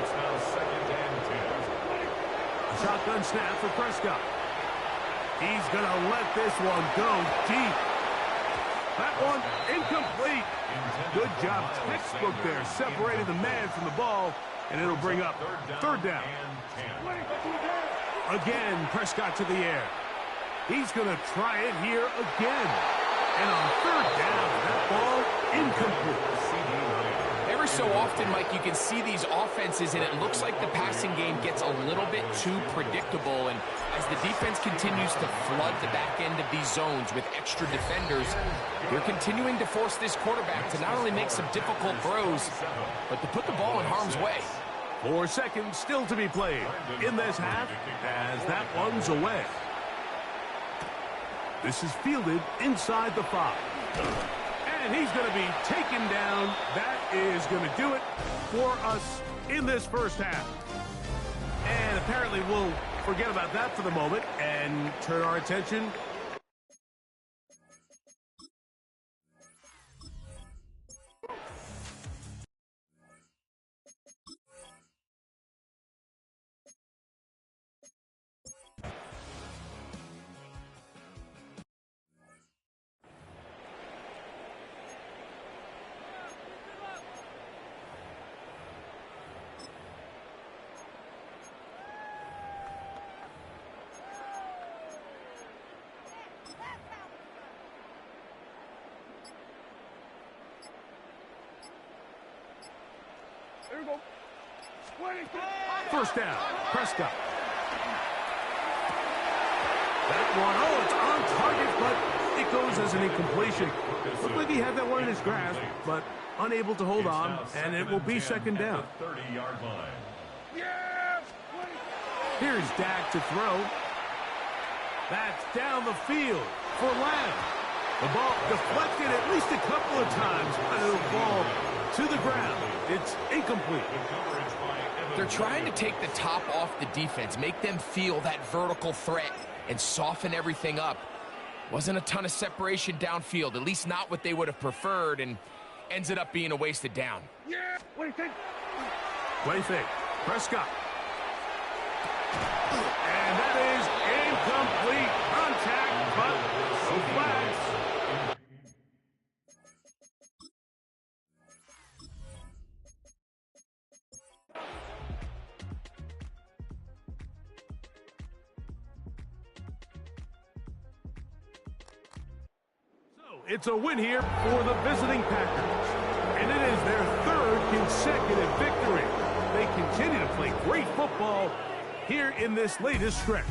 It's now 2nd and 10. Shotgun snap for Prescott. He's going to let this one go deep. That one incomplete. Good job, textbook there, separating the man from the ball, and it'll bring up 3rd down. Again, Prescott to the air. He's going to try it here again. And on 3rd down, that ball incomplete. Every so often, Mike, you can see these offenses, and it looks like the passing game gets a little bit too predictable. And as the defense continues to flood the back end of these zones with extra defenders, they're continuing to force this quarterback to not only make some difficult throws, but to put the ball in harm's way. 4 seconds still to be played in this half as that one's away. This is fielded inside the 5. And he's going to be taken down. That is going to do it for us in this first half. And apparently we'll forget about that for the moment and turn our attention. There we go. 1st down, Prescott. That one, oh, it's on target, but it goes as an incompletion. Looked like he had that one in his grasp, but unable to hold on, and it will be 2nd down. 30-yard line. Here's Dak to throw. That's down the field for Lamb. The ball deflected at least a couple of times, but it'll fall to the ground. It's incomplete. They're trying to take the top off the defense, make them feel that vertical threat, and soften everything up. Wasn't a ton of separation downfield, at least not what they would have preferred, and ends it up being a wasted down. Play fake. Prescott. And that is incomplete. Contact, but no flags. It's a win here for the visiting Packers. And it is their 3rd consecutive victory. They continue to play great football here in this latest stretch.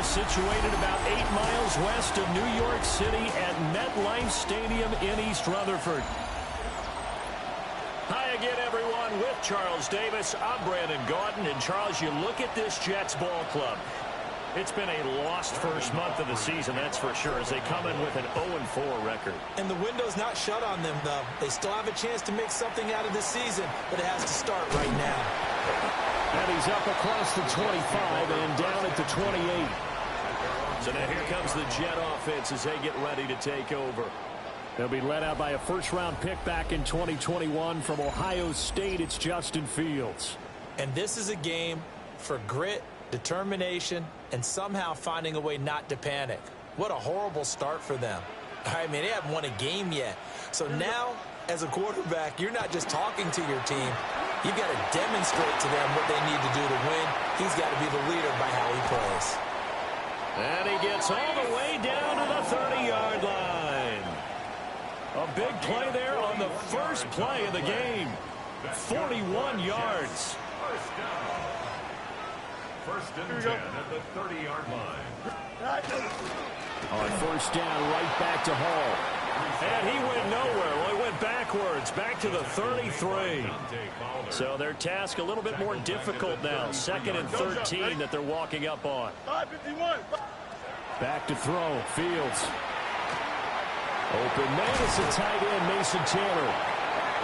They're situated about 8 miles west of New York City at MetLife Stadium in East Rutherford. Hi again, everyone. With Charles Davis, I'm Brandon Gaudin. And, Charles, you look at this Jets ball club. It's been a lost first month of the season, that's for sure, as they come in with an 0-4 record. And the window's not shut on them, though. They still have a chance to make something out of this season, but it has to start right now. And he's up across the 25 and down at the 28. So now here comes the Jet offense as they get ready to take over. They'll be led out by a first-round pick back in 2021 from Ohio State. It's Justin Fields. And this is a game for grit, determination, and somehow finding a way not to panic. What a horrible start for them. I mean, they haven't won a game yet. So now, as a quarterback, you're not just talking to your team. You've got to demonstrate to them what they need to do to win. He's got to be the leader by how he plays. And he gets all the way down to the 30-yard line. A big play there on the first play of the game. 41 yards. First and 10 at the 30-yard line. On first down, right back to Hall. And he went nowhere. Well, he went backwards, back to the 33. So their task a little bit more difficult now. 2nd and 13 that they're walking up on. Back to throw, Fields. Open man is the tight end, Mason Taylor.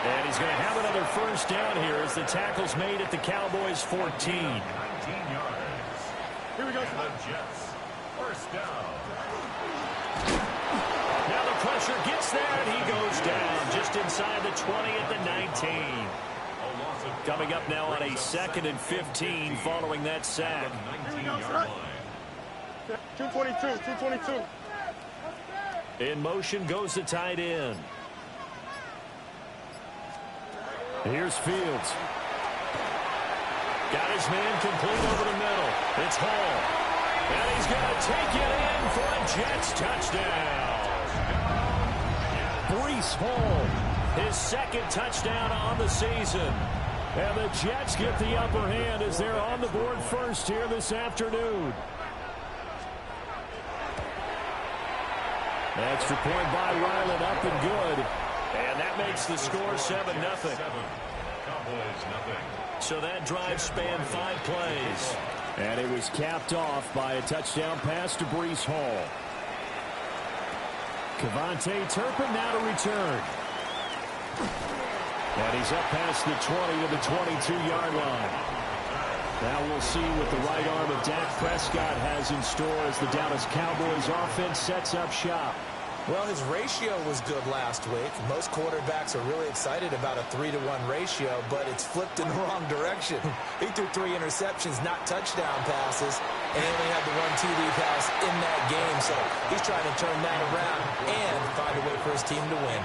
And he's going to have another first down here as the tackle's made at the Cowboys' 14. 19 yards. Here we go. The Jets. First down. Now the pressure gets there, and he goes down just inside the 20 at the 19. Coming up now on a 2nd and 15 following that sack. 19-yard line. 222. In motion goes the tight end. Here's Fields. Got his man complete over the middle. It's Hall. And he's going to take it in for a Jets touchdown. Breece Hall, his 2nd touchdown on the season. And the Jets get the upper hand as they're on the board first here this afternoon. Extra point by Ryland, up and good. And that makes the score 7-0. So that drive spanned 5 plays. And it was capped off by a touchdown pass to Breece Hall. Kevontae Turpin now to return. And he's up past the 20 to the 22-yard line. Now we'll see what the right arm of Dak Prescott has in store as the Dallas Cowboys offense sets up shop. Well, his ratio was good last week. Most quarterbacks are really excited about a 3-to-1 ratio, but it's flipped in the wrong direction. He threw 3 interceptions, not touchdown passes, and he only had the 1 TD pass in that game. So he's trying to turn that around and find a way for his team to win.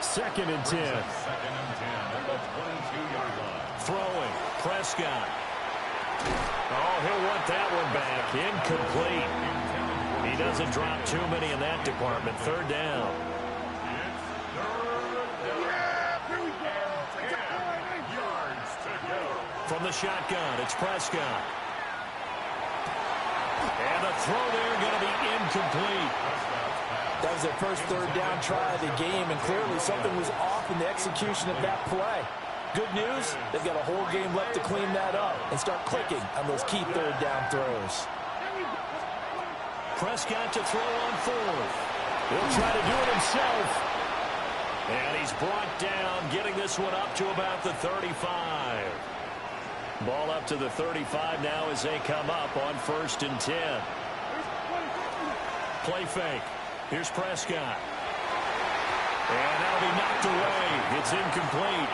2nd and 10. 2nd and 10 at the 22-yard line. Throwing, Prescott. Oh, he'll want that one back. Incomplete. He doesn't drop too many in that department. 3rd down. From the shotgun, it's Prescott. And the throw there going to be incomplete. That was their first 3rd down try of the game, and clearly something was off in the execution of that play. Good news, they've got a whole game left to clean that up and start clicking on those key 3rd down throws. Prescott to throw on 4th. He'll try to do it himself. And he's brought down, getting this one up to about the 35. Ball up to the 35 now as they come up on 1st and 10. Play fake. Here's Prescott. And that'll be knocked away. It's incomplete.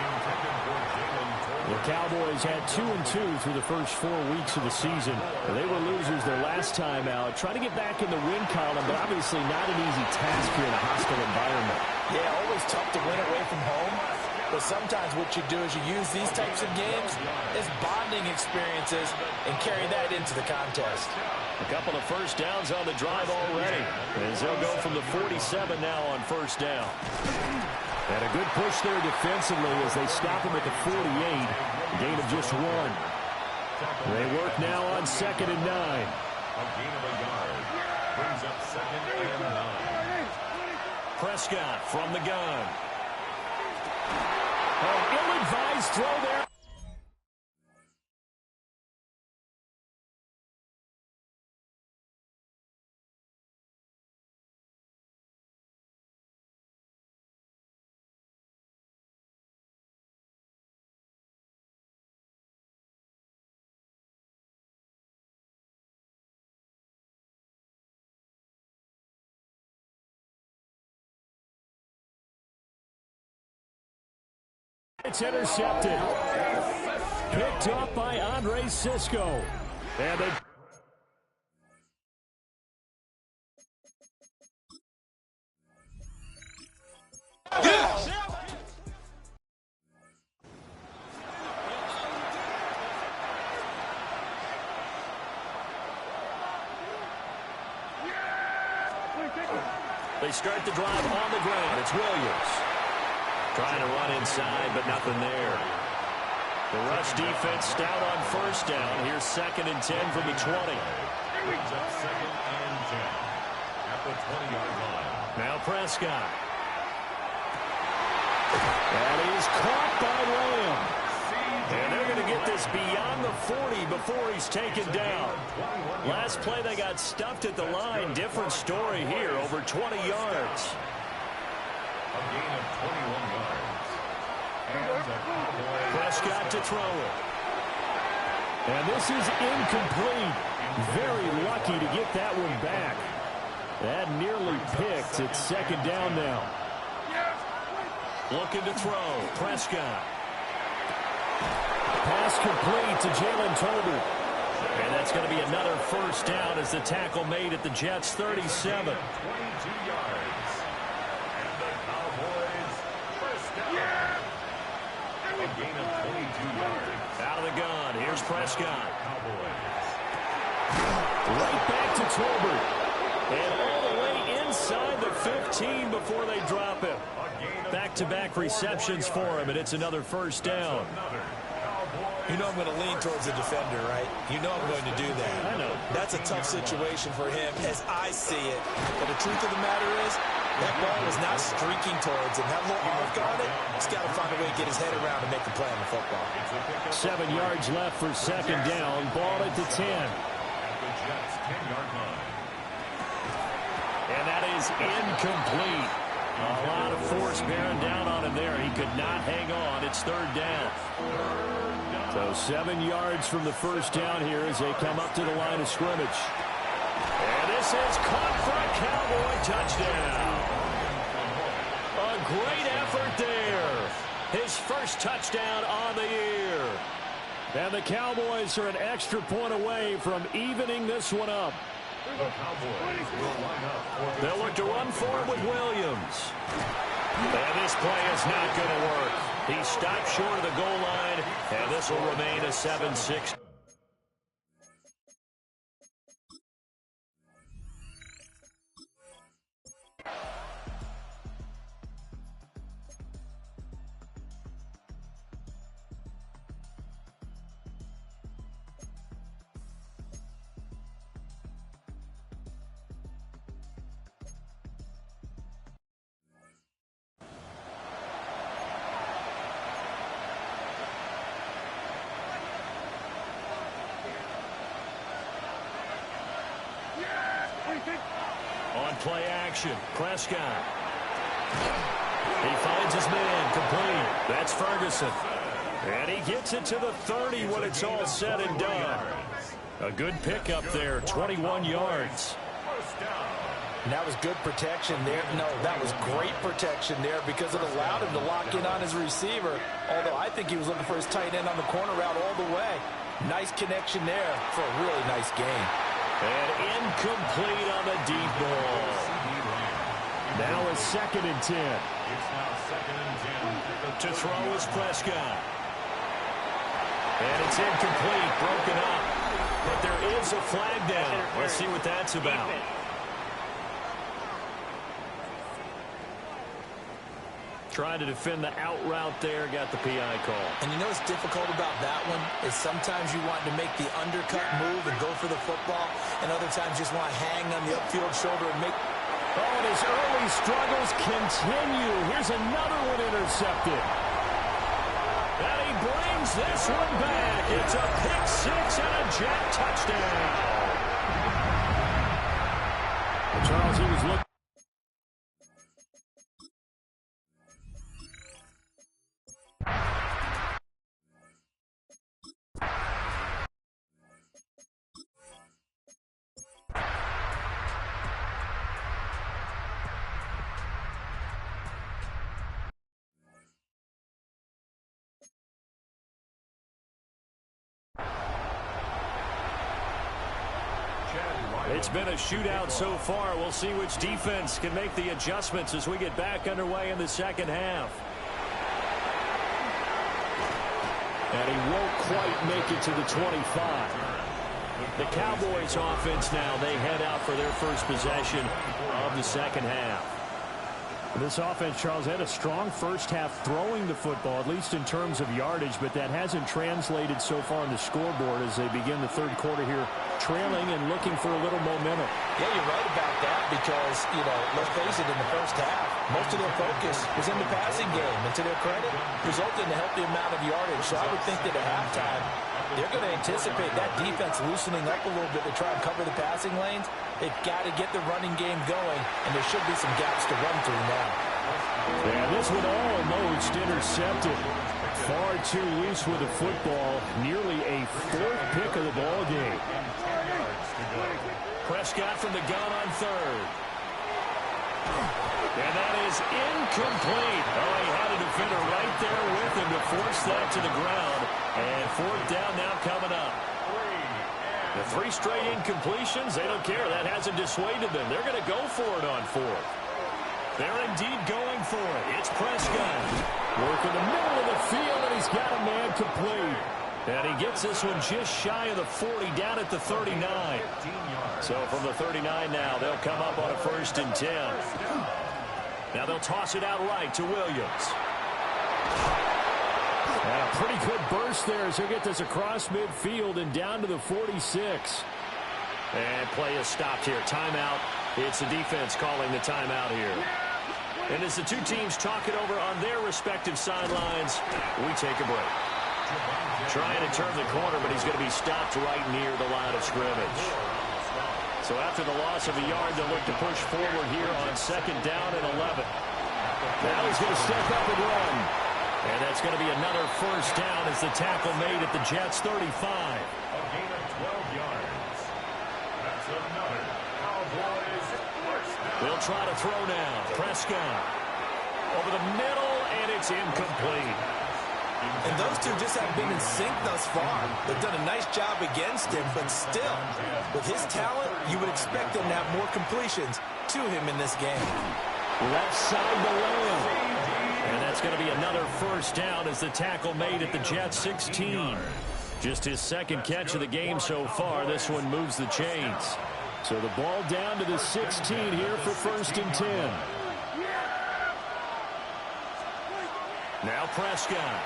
The Cowboys had 2-2 through the first 4 weeks of the season. They were losers their last time out. Trying to get back in the win column, but obviously not an easy task here in a hostile environment. Yeah, always tough to win away from home. But sometimes what you do is you use these types of games as bonding experiences and carry that into the contest. A couple of first downs on the drive already, as they'll go from the 47 now on 1st down. And a good push there defensively as they stop him at the 48. A gain of just 1. They work now on 2nd and 9. A gain of a yard. Brings up 2nd and 9. Prescott from the gun. An ill-advised throw there. It's intercepted. Picked up by Andre Sisco. And they... They start the drive on the ground. It's Williams. Trying to run inside, but nothing there. The rush defense stout on first down. Here's 2nd and 10 from the 20. Brings up 2nd and 10 at the 20-yard line. Now Prescott. And he's caught by Lamb. And they're going to get this beyond the 40 before he's taken down. Last play they got stuffed at the line. Different story here, over 20 yards. A gain of 21 yards. And the Cowboys. Prescott to throw it. And this is incomplete. Very lucky to get that one back. That nearly picked. It's 2nd down now. Looking to throw. Prescott. Pass complete to Jalen Tolbert. And that's going to be another first down as the tackle made at the Jets' 37. 22 yards. And the Cowboys first down. A gain of 22 yards. Out of the gun. Here's Prescott. Cowboys. Right back to Tolbert. And all the way inside the 15 before they drop him. Back-to-back receptions for him, and it's another first down. You know I'm going to lean towards the defender, right? You know I'm going to do that. I know. That's a tough situation for him as I see it. But the truth of the matter is, that ball was not streaking towards him. That little arc on it, he's got to find a way to get his head around and make the play on the football. 7 yards left for 2nd down. Ball at the 10. At the Jets' 10-yard line. And that is incomplete. A lot of force bearing down on him there. He could not hang on. It's 3rd down. So 7 yards from the first down here as they come up to the line of scrimmage. And this is caught for a Cowboy touchdown. A great effort there. His first touchdown on the year. And the Cowboys are an extra point away from evening this one up. The Cowboys will line up for the They'll look to run forward with Williams. And this play is not going to work. He stopped short of the goal line, and this will remain a 7-6. On play action, Prescott. He finds his man, complete. That's Ferguson. And he gets it to the 30 when it's all said and done. A good pickup there, 21 yards. And that was good protection there. No, that was great protection there because it allowed him to lock in on his receiver. Although I think he was looking for his tight end on the corner route all the way. Nice connection there for a really nice game. And incomplete on the deep ball. Now a 2nd and 10. It's now 2nd and 10. To throw is Prescott. And it's incomplete, broken up. But there is a flag down. Let's see what that's about. 5 Trying to defend the out route there, got the PI call. And you know what's difficult about that one is sometimes you want to make the undercut move and go for the football, and other times you just want to hang on the upfield shoulder and make... Oh, and his early struggles continue. Here's another one intercepted. And he brings this one back. It's a pick six and a Jet touchdown. Charles, he was looking. It's been a shootout so far. We'll see which defense can make the adjustments as we get back underway in the second half. And he won't quite make it to the 25. The Cowboys offense now, they head out for their first possession of the second half. This offense, Charles, had a strong first half throwing the football, at least in terms of yardage, but that hasn't translated so far on the scoreboard as they begin the third quarter here, trailing and looking for a little momentum. Yeah, you're right about that because, you know, let's face it, in the first half, most of their focus was in the passing game, and to their credit, resulted in a healthy amount of yardage. So I would think that at halftime, they're going to anticipate that defense loosening up a little bit to try and cover the passing lanes. They've got to get the running game going, and there should be some gaps to run through now. Yeah, this one almost intercepted. Far too loose with the football. Nearly a fourth pick of the ball game. Prescott from the gun on third. And that is incomplete. Oh, he had a defender right there with him to force that to the ground. And fourth down now coming up. The three straight incompletions, they don't care. That hasn't dissuaded them. They're going to go for it on fourth. They're indeed going for it. It's Prescott. Working the middle of the field, and he's got a man complete. And he gets this one just shy of the 40, down at the 39. So from the 39 now, they'll come up on a 1st and 10. Now they'll toss it out right to Williams. And a pretty good burst there as he'll get this across midfield and down to the 46. And play is stopped here. Timeout. It's the defense calling the timeout here. And as the two teams talk it over on their respective sidelines, we take a break. Trying to turn the corner, but he's going to be stopped right near the line of scrimmage. So after the loss of a yard, they'll look to push forward here on 2nd down and 11. Now he's going to step up and run. And that's going to be another 1st down as the tackle made at the Jets' 35. A gain of 12 yards. That's another Cowboys first down. They'll try to throw now. Prescott over the middle, and it's incomplete. And those two just haven't been in sync thus far. They've done a nice job against him, but still, with his talent, you would expect them to have more completions to him in this game. Left side to Lamb. And that's going to be another 1st down as the tackle made at the Jets' 16. Just his 2nd catch of the game so far. This one moves the chains. So the ball down to the 16 here for 1st and 10. Now Prescott.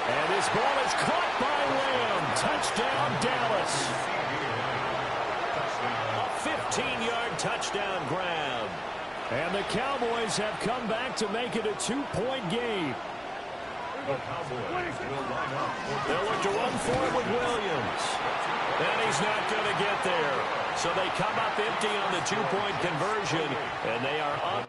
And this ball is caught by Lamb. Touchdown, Dallas. A 15-yard touchdown grab. And the Cowboys have come back to make it a 2-point game. The Cowboys will line up. They'll look to run for it with Williams. And he's not going to get there. So they come up empty on the 2-point conversion, and they are up.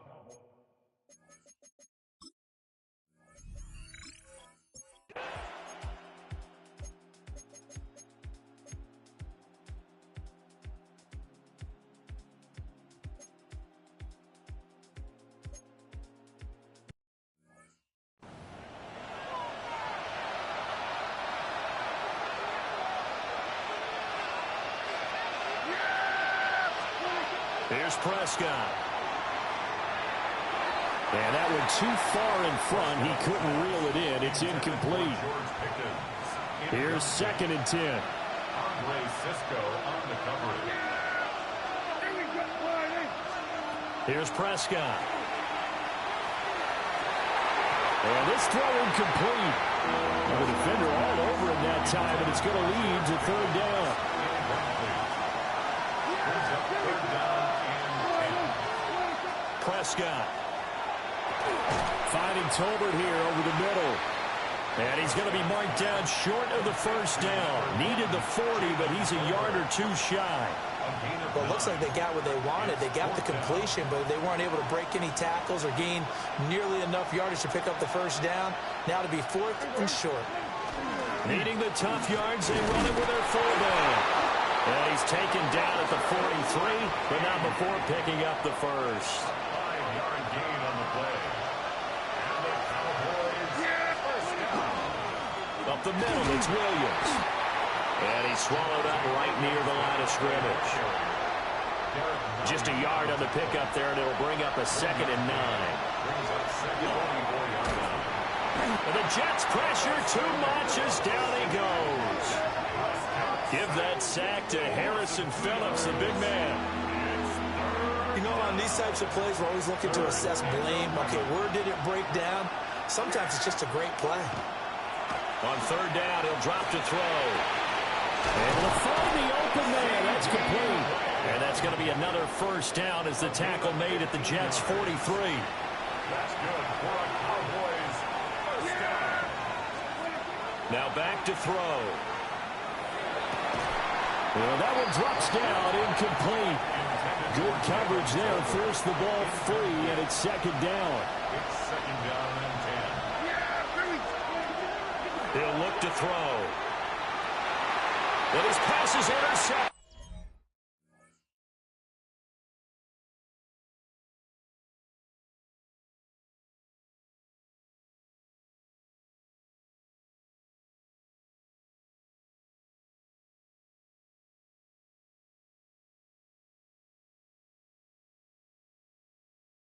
Here's Prescott. And that one too far in front. He couldn't reel it in. It's incomplete. Here's 2nd and 10. Andre Cisco on the coverage. Here's Prescott. And this throw incomplete. The defender all over him that time, and it's going to lead to third down. Prescott finding Tolbert here over the middle. And he's going to be marked down short of the first down. Needed the 40, but he's a yard or two shy. Well, it looks like they got what they wanted. They got the completion, but they weren't able to break any tackles or gain nearly enough yardage to pick up the first down. Now to be fourth and short. Needing the tough yards, they run it with their fullback. And he's taken down at the 43, but not before picking up the first. 5-yard gain on the play. And the Cowboys first down. Up the middle, it's Williams. And he's swallowed up right near the line of scrimmage. Just a yard on the pickup there, and it'll bring up a 2nd and 9. Brings up second 24-yard line. And the Jets pressure too much as down he goes. Give that sack to Harrison Phillips, the big man. You know, on these types of plays, we're always looking to assess blame. Okay, where did it break down? Sometimes it's just a great play. On third down, he'll drop to throw. And he'll find the open man. That's complete. And that's going to be another first down as the tackle made at the Jets' 43. That's good for a Cowboys first down. Now back to throw. Well, that one drops down, incomplete. Good coverage there, forced the ball free, and it's 2nd down. It's 2nd down and 10. He'll look to throw. But his pass is intercepted.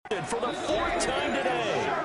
For the 4th time today.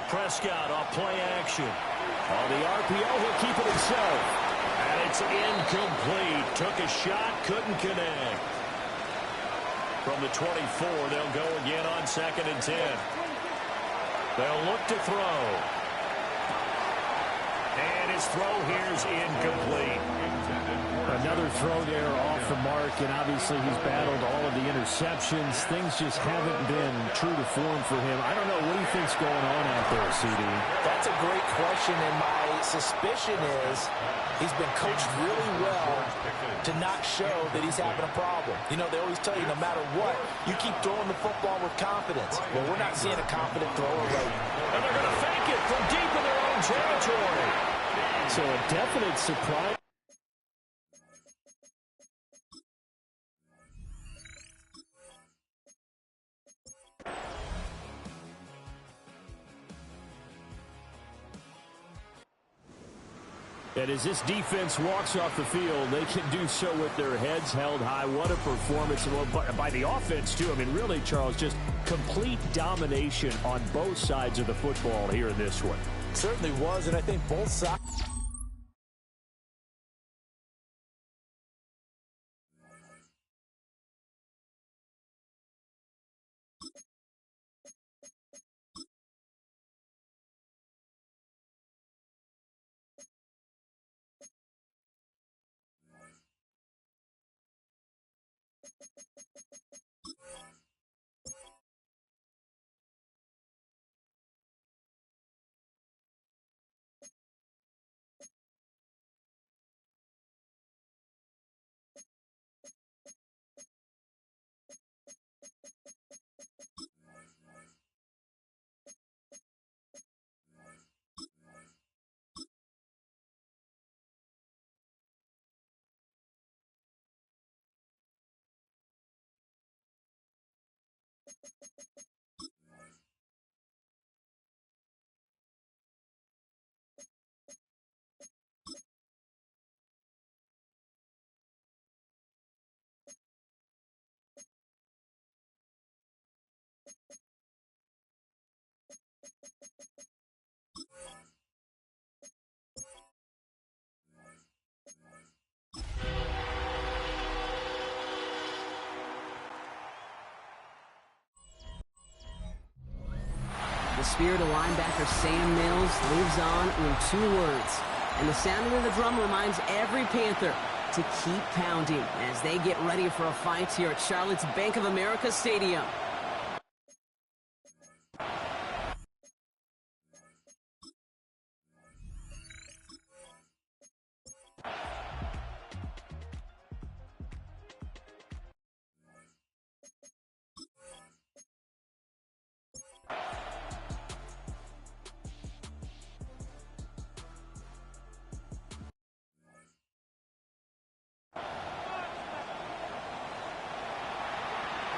Prescott off play action. On the RPO, he'll keep it himself. And it's incomplete. Took a shot, couldn't connect. From the 24, they'll go again on 2nd and 10. They'll look to throw. And his throw here is incomplete. Another throw there off the mark, and obviously he's battled all of the interceptions. Things just haven't been true to form for him. I don't know. What do you think's going on out there, CD? That's a great question, and my suspicion is he's been coached really well to not show that he's having a problem. You know, they always tell you no matter what, you keep throwing the football with confidence. Well, we're not seeing a confident thrower right now. And they're going to fake it from deep in their own territory. So a definite surprise. And as this defense walks off the field, they can do so with their heads held high. What a performance by the offense, too. I mean, really, Charles, just complete domination on both sides of the football here in this one. Certainly was, and I think both sides spirit of linebacker Sam Mills lives on in 2 words. And the sounding of the drum reminds every Panther to keep pounding as they get ready for a fight here at Charlotte's Bank of America Stadium.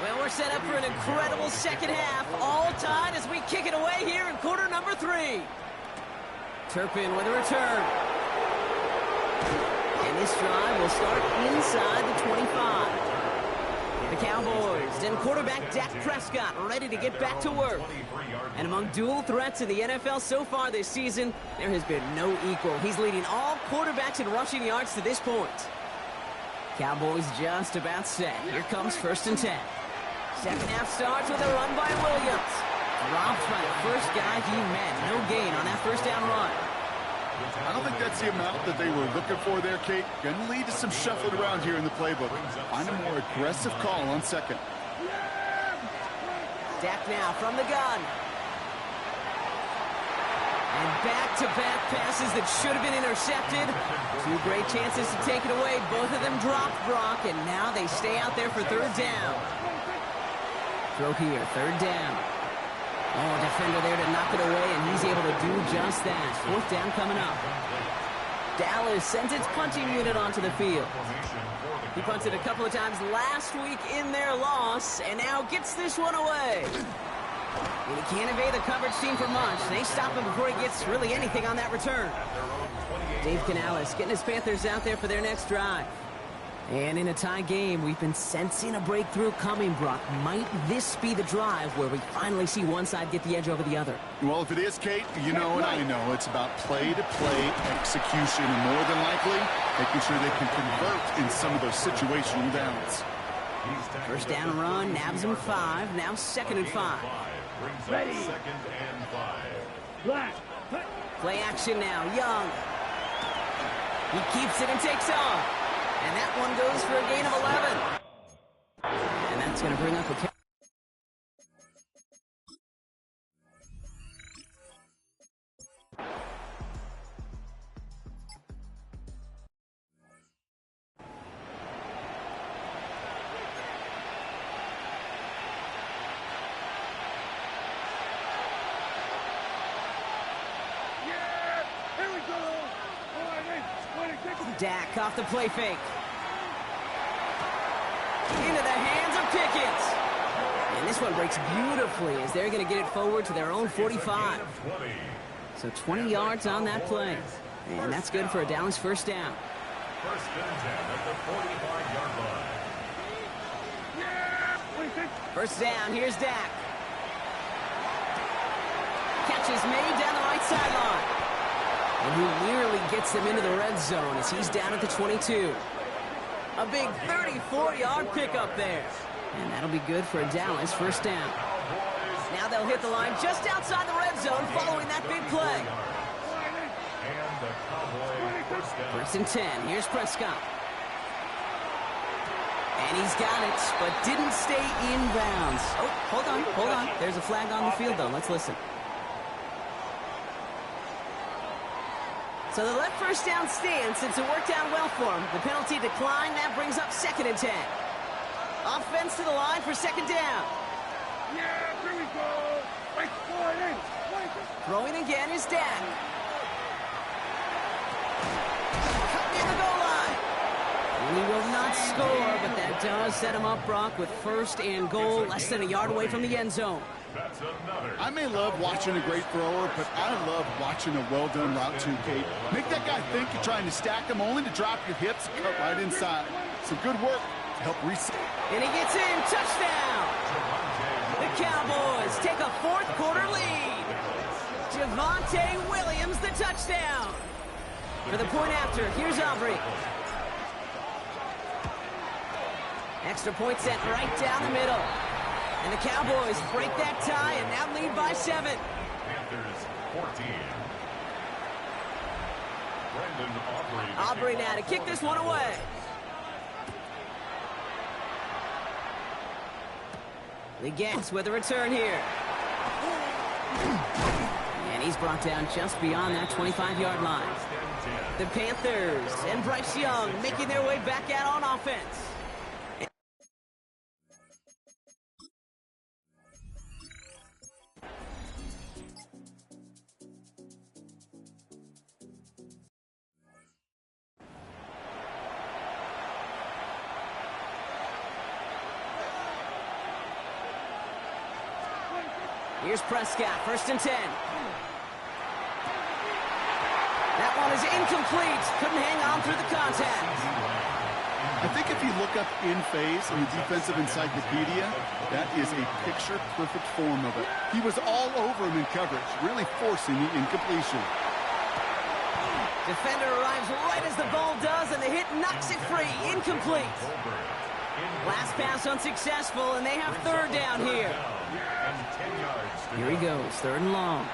Well, we're set up for an incredible second half, all tied as we kick it away here in quarter number 3. Turpin with a return. And this drive will start inside the 25. The Cowboys and quarterback Dak Prescott ready to get back to work. And among dual threats in the NFL so far this season, there has been no equal. He's leading all quarterbacks in rushing yards to this point. Cowboys just about set. Here comes 1st and 10. Second half starts with a run by Williams. Dropped by the first guy he met. No gain on that first down run. I don't think that's the amount that they were looking for there, Kate. Going to lead to some shuffling around here in the playbook. Find a more aggressive call on second. Dak now from the gun. And back-to-back passes that should have been intercepted. 2 great chances to take it away. Both of them dropped, Brock, and now they stay out there for 3rd down. Throw here, 3rd down. Oh, defender there to knock it away, and he's able to do just that. 4th down coming up. Dallas sends its punting unit onto the field. He punted a couple of times last week in their loss, and now gets this one away. And he can't evade the coverage team for much. They stop him before he gets really anything on that return. Dave Canales getting his Panthers out there for their next drive. And in a tie game, we've been sensing a breakthrough coming, Brock. Might this be the drive where we finally see one side get the edge over the other? Well, if it is, Kate, you know and I know it's about play-to-play execution, and more than likely, making sure they can convert in some of those situational downs. First down run, nabs him 5, now 2nd and 5. Ready. 2nd and 5. Play action now, Young. He keeps it and takes off. And that one goes for a gain of 11. And that's going to bring up a... Dak off the play fake. Into the hands of Pickens. And this one breaks beautifully as they're going to get it forward to their own 45. So 20 yards on that play. And that's good for a Dallas 1st down. 1st and 10 at the 45-yard line. 1st down, here's Dak. Catch is made down the right sideline. And he nearly gets them into the red zone as he's down at the 22. A big 34-yard pickup there. And that'll be good for a Dallas 1st down. Now they'll hit the line just outside the red zone following that big play. 1st and 10. Here's Prescott. And he's got it, but didn't stay in bounds. Oh, hold on. There's a flag on the field, though. Let's listen. So the left 1st down stands since it worked out well for him. The penalty declined. That brings up 2nd and 10. Offense to the line for 2nd down. Yeah, here we go. Throwing again is Dak. Cut near the goal line. And he will not score, but that does set him up, Brock, with 1st and goal, less than a yard away from the end zone. I may love watching a great thrower, but I love watching a well-done route too, Kate. Make that guy think you're trying to stack him, only to drop your hips and cut right inside. Some good work to help reset. And he gets in. Touchdown! The Cowboys take a 4th quarter lead. Javonte Williams, the touchdown. For the point after, here's Aubrey. Extra point set right down the middle. And the Cowboys break that tie and now lead by 7. Panthers 14. Brendan Aubrey now to kick this one away. The Gets with a return here. And he's brought down just beyond that 25-yard line. The Panthers and Bryce Young making their way back out on offense. Here's Prescott, 1st and 10. That one is incomplete. Couldn't hang on through the contact. I think if you look up in phase in the defensive encyclopedia, that is a picture-perfect form of it. He was all over him in coverage, really forcing the incompletion. Defender arrives right as the ball does, and the hit knocks it free. Incomplete. Last pass unsuccessful, and they have 3rd down here. Here he goes, 3rd and long.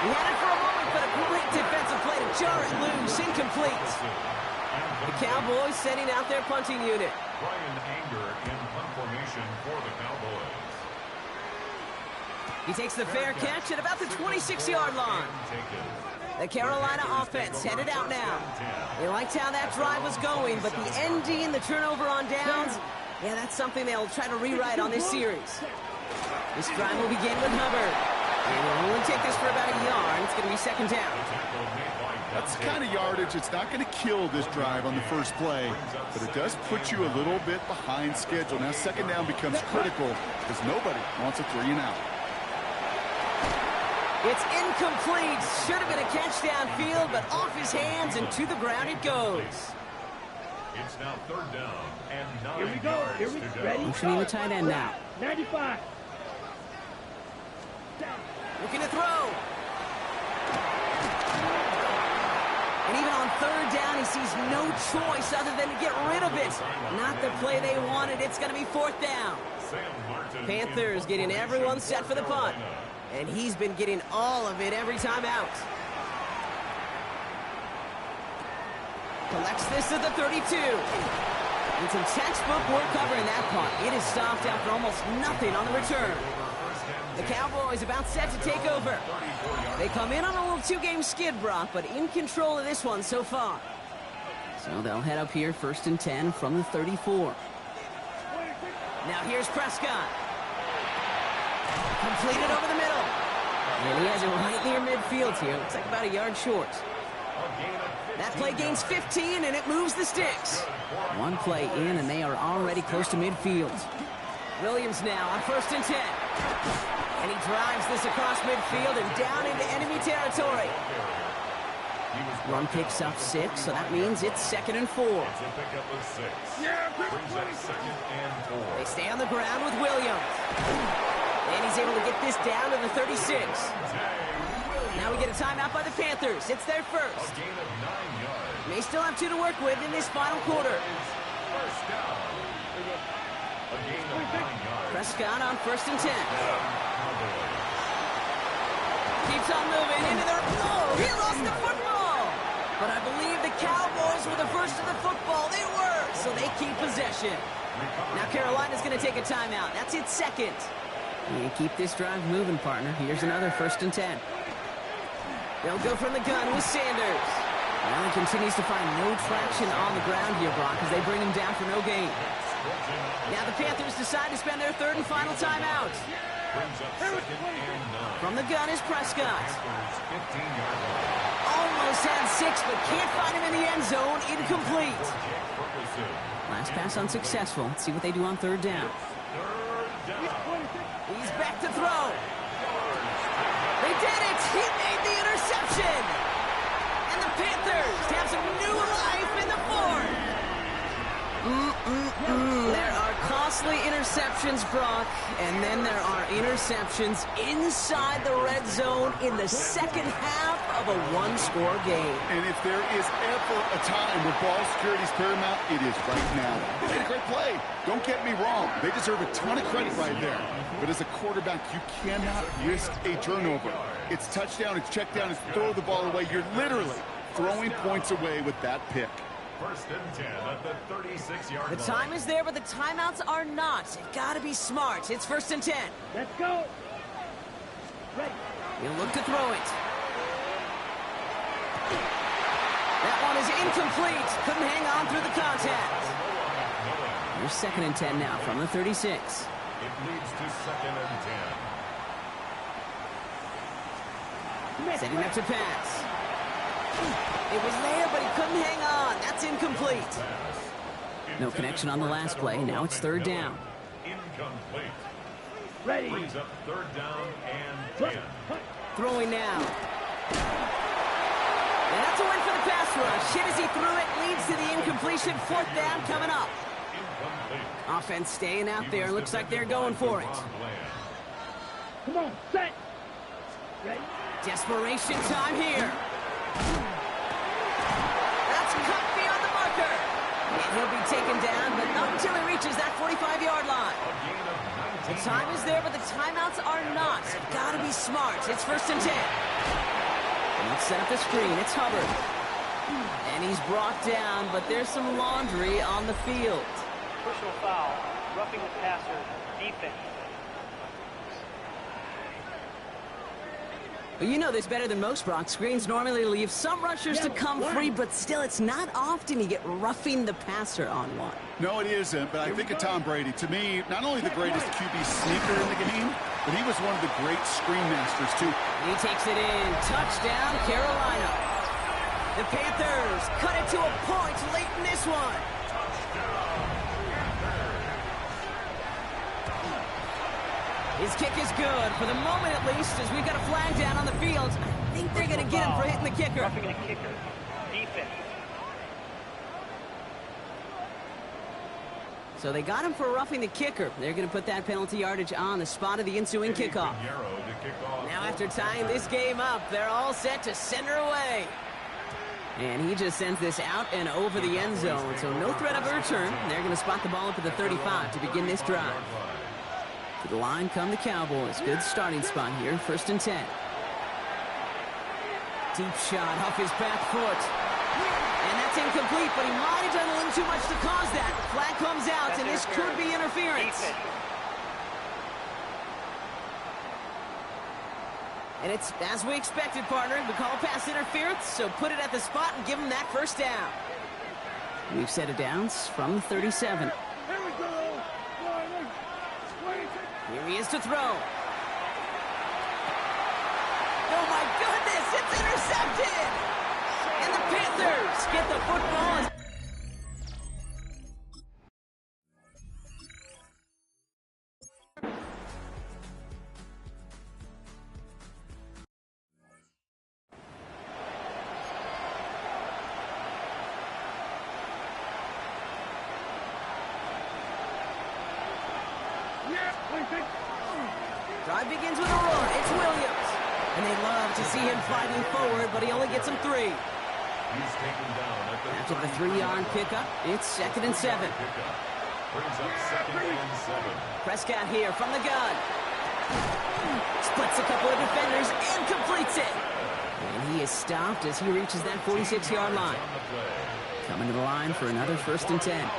He had it for a moment, but a great defensive play to jar it loose. Incomplete. The Cowboys sending out their punting unit. Brian Anger in punt formation for the Cowboys. He takes the fair catch at about the 26-yard line. The Carolina offense headed out now. They liked how that drive was going, but the ND and the turnover on downs, yeah, that's something they'll try to rewrite on this series. This drive will begin with Hubbard. They will only take this for about a yard. It's going to be 2nd down. That's the kind of yardage. It's not going to kill this drive on the first play, but it does put you a little bit behind schedule. Now 2nd down becomes critical because nobody wants a 3 and out. It's incomplete. Should have been a catch downfield, but off his hands and to the ground it goes. It's now 3rd down and 9 yards Here we go. Ready? Motioning the tight end now. 95. Looking to throw. And even on 3rd down, he sees no choice other than to get rid of it. Not the play they wanted. It's going to be 4th down. Panthers getting everyone set for the punt. And he's been getting all of it every time out. Collects this at the 32. And some textbook work covering that punt. It is stopped after almost nothing on the return. The Cowboys about set to take over. They come in on a little 2-game skid, Brock, but in control of this one so far. So they'll head up here 1st and 10 from the 34. Now here's Prescott. Completed over the middle. And he has it right near midfield here. Looks like about a yard short. That play gains 15, and it moves the sticks. One play in, and they are already close to midfield. Williams now on 1st and 10. And he drives this across midfield and down into enemy territory. Run picks up 6, so that means it's 2nd and 4. They stay on the ground with Williams. And he's able to get this down to the 36. Now we get a timeout by the Panthers. It's their first. They still have 2 to work with in this final quarter. Prescott on 1st and 10. Keeps on moving into their... Oh, he lost the football! But I believe the Cowboys were the first to the football. They were, so they keep possession. Now Carolina's going to take a timeout. That's its 2nd. You keep this drive moving, partner. Here's another 1st and 10. They'll go from the gun with Sanders. Well, he continues to find no traction on the ground here, Brock, as they bring him down for no gain. Now the Panthers decide to spend their 3rd and final timeout. From the gun is Prescott. Almost had 6, but can't find him in the end zone. Incomplete. Last pass unsuccessful. Let's see what they do on 3rd down. He's back to throw. They did it! He made the interception! And the Panthers have some new life in the 4th. There are costly interceptions, Brock, and then there are interceptions inside the red zone in the second half of a one-score game. And if there is ever a time where ball security is paramount, it is right now. They made a great play. Don't get me wrong. They deserve a ton of credit right there. But as a quarterback, you cannot risk a turnover. It's touchdown, it's check down, it's throw the ball away. You're literally throwing points away with that pick. First and 10 at the 36-yard line. The time is there, but the timeouts are not. You've got to be smart. It's first and 10. Let's go. Ready. He'll look to throw it. That one is incomplete. Couldn't hang on through the contact. Here's second and 10 now from the 36. It leads to second and 10. Setting up to pass. It was there, but he couldn't hang on. That's incomplete. No connection on the last play. Now it's third down. Incomplete. Ready. Brings up third down and 10. Throwing now. And that's a win for the pass rush. Hit as he threw it. Leads to the incompletion. Fourth down coming up. Incomplete. Offense staying out there. Looks like they're going for it. Come on, set. Ready. Desperation time here. That's cut beyond the marker. And he'll be taken down, but not until he reaches that 45-yard line. The time is there, but the timeouts are not. You've got to be smart. It's first and 10. And let's set up the screen. It's Hubbard. And he's brought down, but there's some laundry on the field. Personal foul, roughing the passer, defense. Well, you know this better than most, Brock. Screens normally leave some rushers to come free, but still, it's not often you get roughing the passer on one. No, it isn't, but I think of Tom Brady. To me, not only the greatest QB sneaker in the game, but he was one of the great screen masters, too. He takes it in. Touchdown, Carolina. The Panthers cut it to a point late in this one. His kick is good, for the moment at least, as we've got a flag down on the field. I think they're going to get him for hitting the kicker. Roughing the kicker, defense. So they got him for roughing the kicker. They're going to put that penalty yardage on the spot of the ensuing kickoff. Now after tying this game up, they're all set to send her away. And he just sends this out and over the end zone, so no threat of a return. They're going to spot the ball up at the 35 to begin this drive. To the line come the Cowboys. Good starting spot here, first and 10. Deep shot off his back foot. And that's incomplete, but he might have done a little too much to cause that. Flag comes out, and this could be interference. And it's as we expected, partner. We call pass interference, so put it at the spot and give him that first down. We've set it down from the 37. Here we go. Here he is to throw. Oh my goodness, it's intercepted! And the Panthers get the football. Drive begins with a run. It's Williams. And they love to see him fighting forward, but he only gets him 3. After the 3-yard pickup, it's second and 7. Prescott here from the gun. Splits a couple of defenders and completes it. And he is stopped as he reaches that 46-yard line. Coming to the line for another first and 10.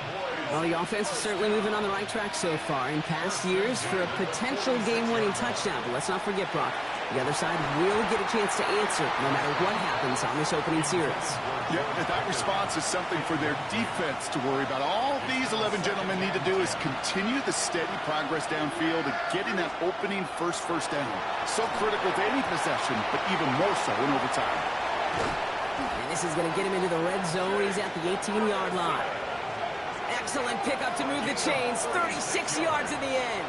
Well, the offense is certainly moving on the right track so far in past years for a potential game-winning touchdown. But let's not forget, Brock, the other side will get a chance to answer no matter what happens on this opening series. Yep, and that response is something for their defense to worry about. All these 11 gentlemen need to do is continue the steady progress downfield and getting that opening first down. So critical to any possession, but even more so in overtime. And this is going to get him into the red zone. He's at the 18-yard line. Excellent pickup to move the chains. 36 yards in the end.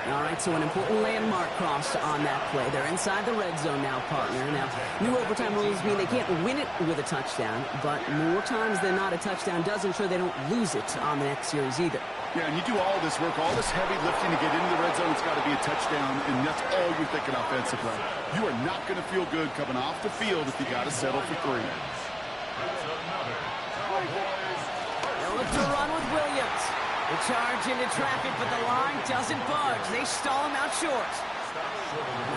All right, so an important landmark crossed on that play. They're inside the red zone now, partner. Now, new overtime rules mean they can't win it with a touchdown, but more times than not, a touchdown does ensure they don't lose it on the next series either. Yeah, and you do all this work, all this heavy lifting to get into the red zone, it's got to be a touchdown, and that's all you're thinking offensively. You are not going to feel good coming off the field if you got to settle for 3. They'll look to run with Williams. They charge into traffic, but the line doesn't budge. They stall him out short.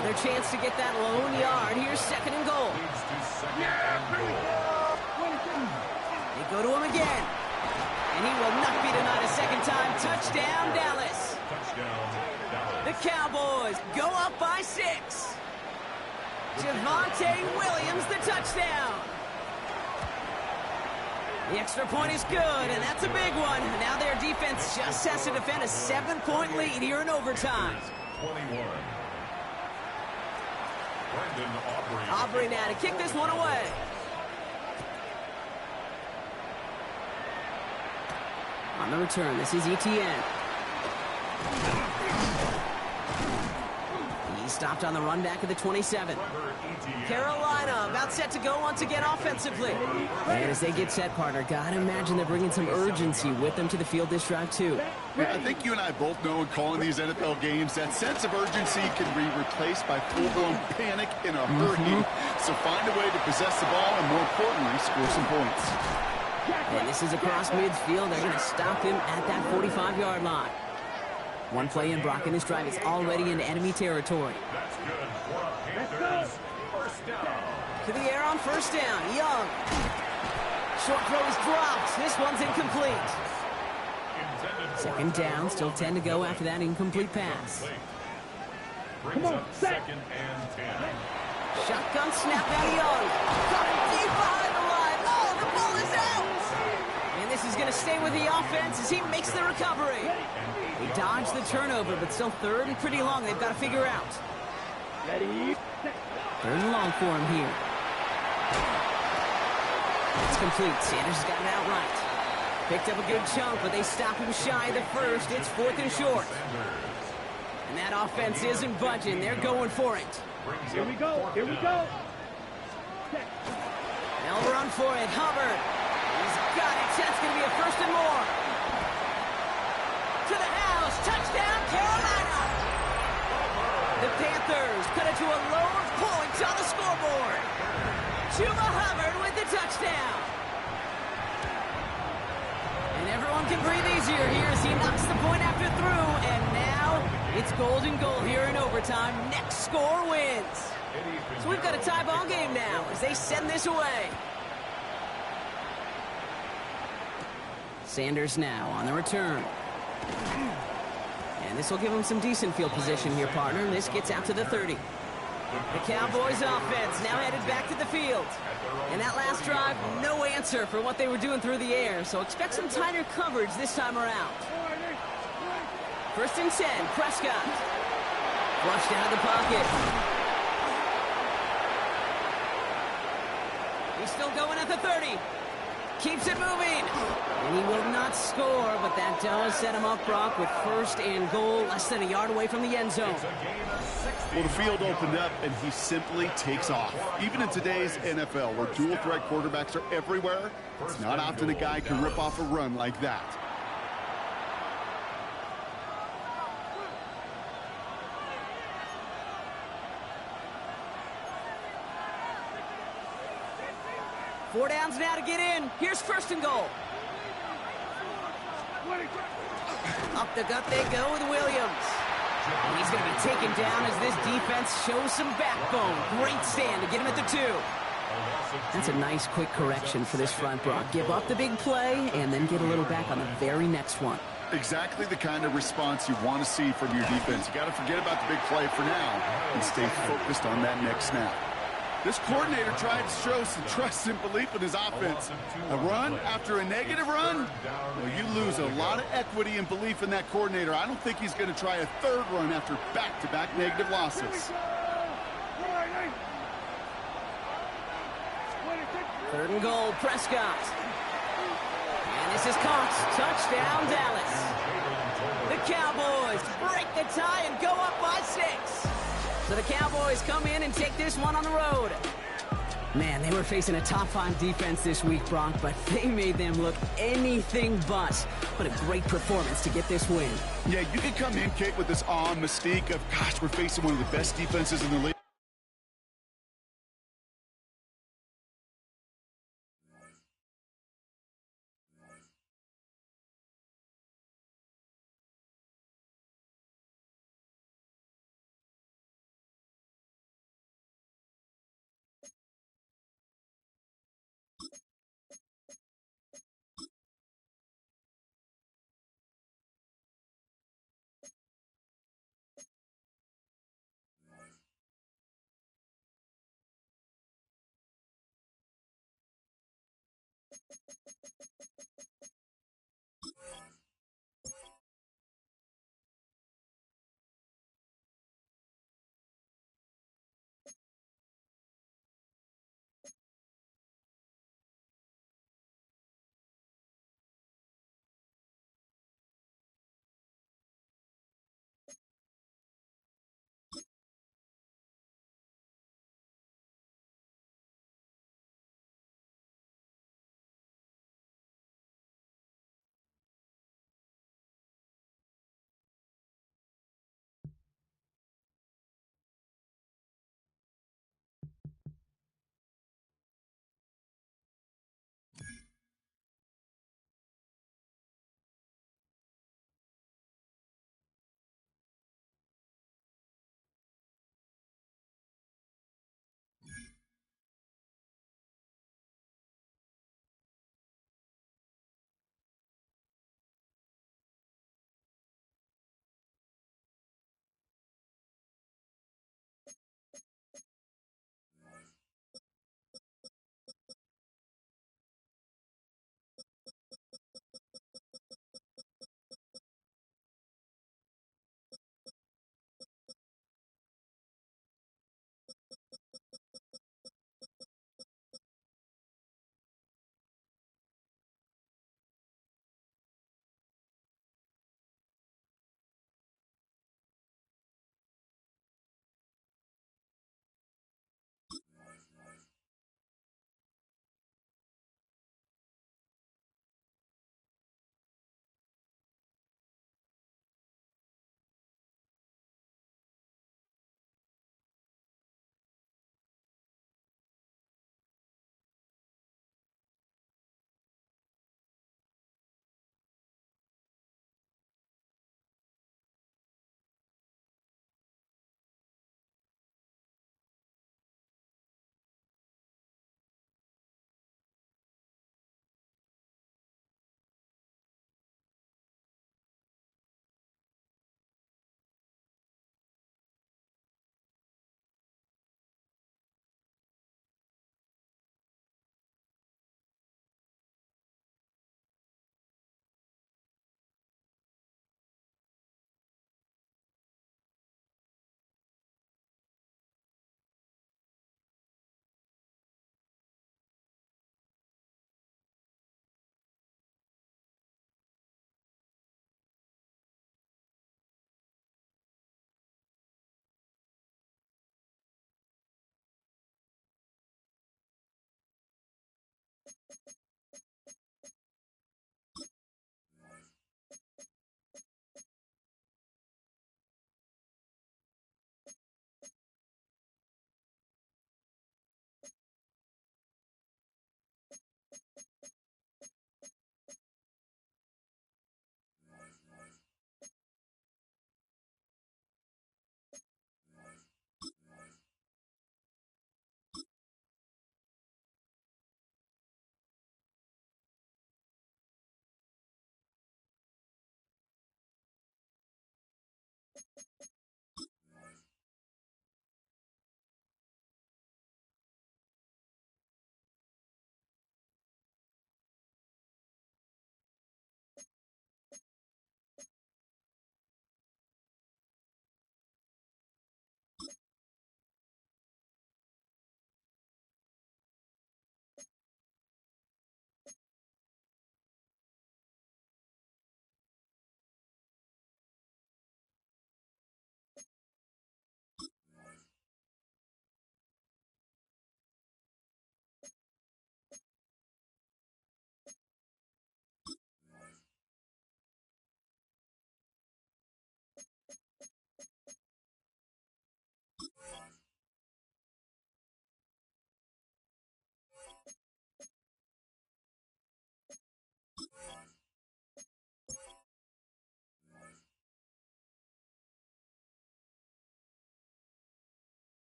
Another chance to get that lone yard. Here's 2nd and goal. They go to him again. And he will not be denied a second time. Touchdown, Dallas. The Cowboys go up by 6. Javonte Williams, the touchdown. The extra point is good, and that's a big one. Now their defense just has to defend a 7-point lead here in overtime. 21. Aubrey now to kick this one away. On the return, this is Etienne. He stopped on the run back at the 27. Carolina about set to go once again offensively. And as they get set, partner, gotta imagine they're bringing some urgency with them to the field this drive too. I think you and I both know in calling these NFL games that sense of urgency can be replaced by full-blown panic in a hurry. So find a way to possess the ball and, more importantly, score some points. And this is across midfield. They're going to stop him at that 45-yard line. One play in, Brock, in this drive is already in enemy territory. That's good for a Panthers first down. To the air on first down. Young. Short throw is dropped. This one's incomplete. 2nd down. Still 10 to go after that incomplete pass. Brings up 2nd and 10. Shotgun snap now Young. Got it deep behind the line. Oh, the ball is out. And this is going to stay with the offense as he makes the recovery. They dodge the turnover, but still 3rd and pretty long. They've got to figure out. 3rd and long for him here. It's complete. Sanders has got it outright. Picked up a good chunk, but they stop him shy of the first. It's 4th and short. And that offense isn't budging. They're going for it. Here we go. Here we go. They'll run for it. Hubbard. He's got it. That's going to be a 1st and more. To the house. Touchdown, Carolina. The Panthers cut it to a low of points on the scoreboard. Chuba Hubbard with the touchdown. And everyone can breathe easier here as he knocks the point after through. And now it's golden goal here in overtime. Next score wins. So we've got a tie ball game now as they send this away. Sanders now on the return. And this will give him some decent field position here, partner. This gets out to the 30. The Cowboys offense now headed back to the field. And that last drive, no answer for what they were doing through the air. So expect some tighter coverage this time around. 1st and 10, Prescott. Flushed out of the pocket. He's still going at the 30. Keeps it moving. And he will not score, but that does set him up, Brock, with 1st and goal, less than a yard away from the end zone. Well, the field opened up, and he simply takes off. Even in today's NFL, where dual-threat quarterbacks are everywhere, it's not often a guy can rip off a run like that. Four downs now to get in. Here's 1st and goal. Up the gut they go with Williams. And he's going to be taken down as this defense shows some backbone. Great stand to get him at the 2. That's a nice quick correction for this front, Brock. Give up the big play and then get a little back on the very next one. Exactly the kind of response you want to see from your defense. You got to forget about the big play for now and stay focused on that next snap. This coordinator tried to show some trust and belief in his offense. A run after a negative run? Well, you lose a lot of equity and belief in that coordinator. I don't think he's going to try a 3rd run after back-to-back negative losses. 3rd and goal, Prescott. And this is caught. Touchdown, Dallas. The Cowboys break the tie and go up by 6. So the Cowboys come in and take this one on the road. Man, they were facing a top-5 defense this week, Bronk, but they made them look anything but. What a great performance to get this win. Yeah, you could come in, Kate, with this awe and mystique of, gosh, we're facing one of the best defenses in the league.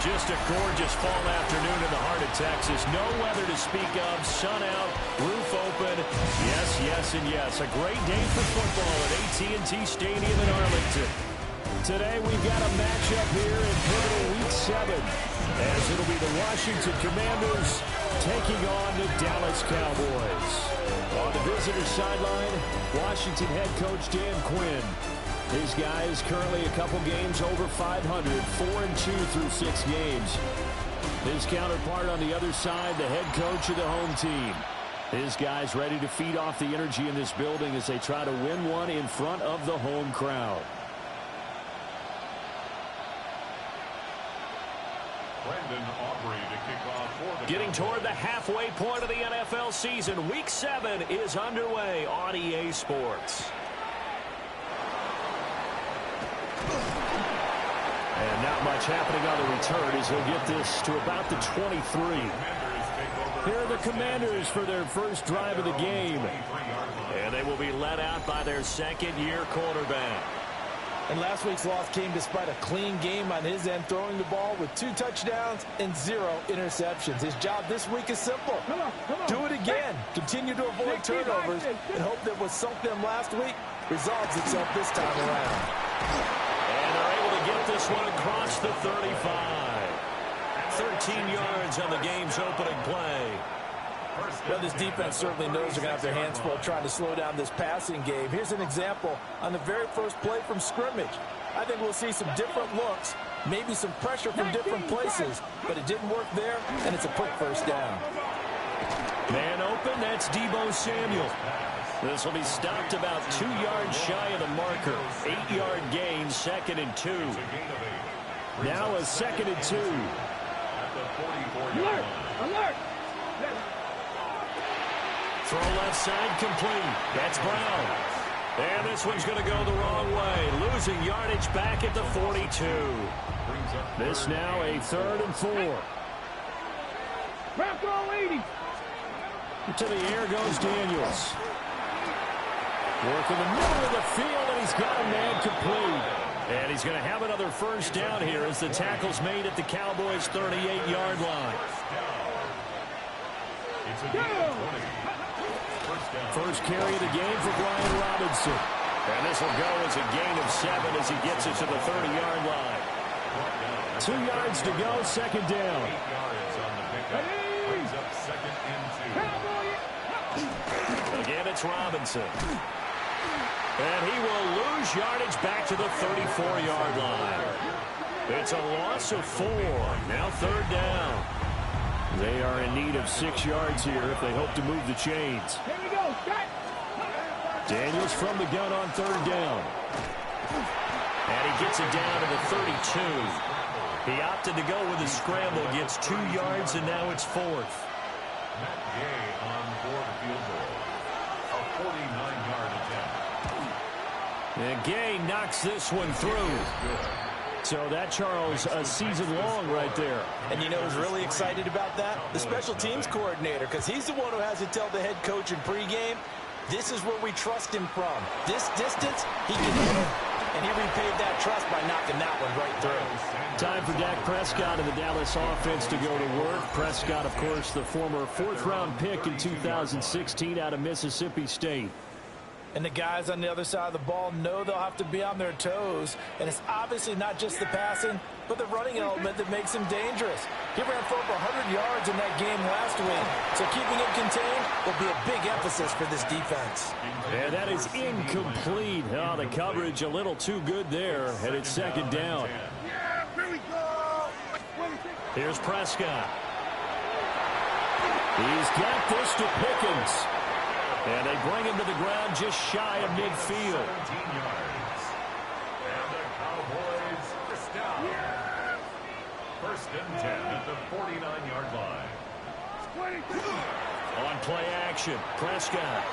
Just a gorgeous fall afternoon in the heart of Texas. No weather to speak of. Sun out, roof open. Yes, yes, and yes. A great day for football at AT&T Stadium in Arlington. Today we've got a matchup here in pivotal Week 7, as it'll be the Washington Commanders taking on the Dallas Cowboys. On the visitor sideline, Washington head coach Dan Quinn. His guys currently a couple games over 500, 4-2 through 6 games. His counterpart on the other side, the head coach of the home team. His guys ready to feed off the energy in this building as they try to win one in front of the home crowd. Getting toward the halfway point of the NFL season, Week 7 is underway on EA Sports. And not much happening on the return as he'll get this to about the 23. Here are the Commanders for their first drive of the game. And they will be led out by their second-year quarterback. And last week's loss came despite a clean game on his end, throwing the ball with 2 touchdowns and 0 interceptions. His job this week is simple. Do it again. Continue to avoid turnovers and hope that what sunk them last week resolves itself this time around. And they're able to get this one across the 35. 13 yards on the game's opening play. Well, this defense certainly knows they're going to have their hands full trying to slow down this passing game. Here's an example on the very first play from scrimmage. I think we'll see some different looks, maybe some pressure from different places, but it didn't work there, and it's a quick first down. Man open, that's Deebo Samuel. This will be stopped about 2 yards shy of the marker. 8-yard gain, 2nd and 2. Now a 2nd and 2. Alert! Alert! Throw left side complete. That's Brown. And this one's going to go the wrong way. Losing yardage back at the 42. This now a 3rd and 4. Wrap throw 80. To the air goes Daniels. Work in the middle of the field, and he's got a man complete. And he's going to have another first down here as the tackle's made at the Cowboys' 38-yard line. First carry of the game for Brian Robinson. And this will go as a gain of 7 as he gets it to the 30-yard line. 2 yards to go, 2nd down. Again, it's Robinson. And he will lose yardage back to the 34-yard line. It's a loss of 4. Now 3rd down. They are in need of 6 yards here if they hope to move the chains. Here we go. Daniels from the gun on 3rd down. And he gets it down to the 32. He opted to go with a scramble, gets 2 yards, and now it's 4th. Matt Gay on for the field goal. A 49-yard attempt. And Gay knocks this one through. So that, Charles, a season long right there. And you know who's really excited about that? The special teams coordinator, because he's the one who has to tell the head coach in pregame, this is where we trust him from. This distance, he can hit it. And he repaid that trust by knocking that one right through. Time for Dak Prescott and the Dallas offense to go to work. Prescott, of course, the former 4th-round pick in 2016 out of Mississippi State. And the guys on the other side of the ball know they'll have to be on their toes. And it's obviously not just the passing, but the running element that makes him dangerous. He ran for over 100 yards in that game last week. So keeping it contained will be a big emphasis for this defense. And that is incomplete. Oh, the coverage a little too good there. And it's 2nd down. Here's Prescott. He's got this to Pickens. And they bring him to the ground just shy of midfield. 17 yards. And the Cowboys first down. 1st and 10 at the 49-yard line. On play action, Prescott.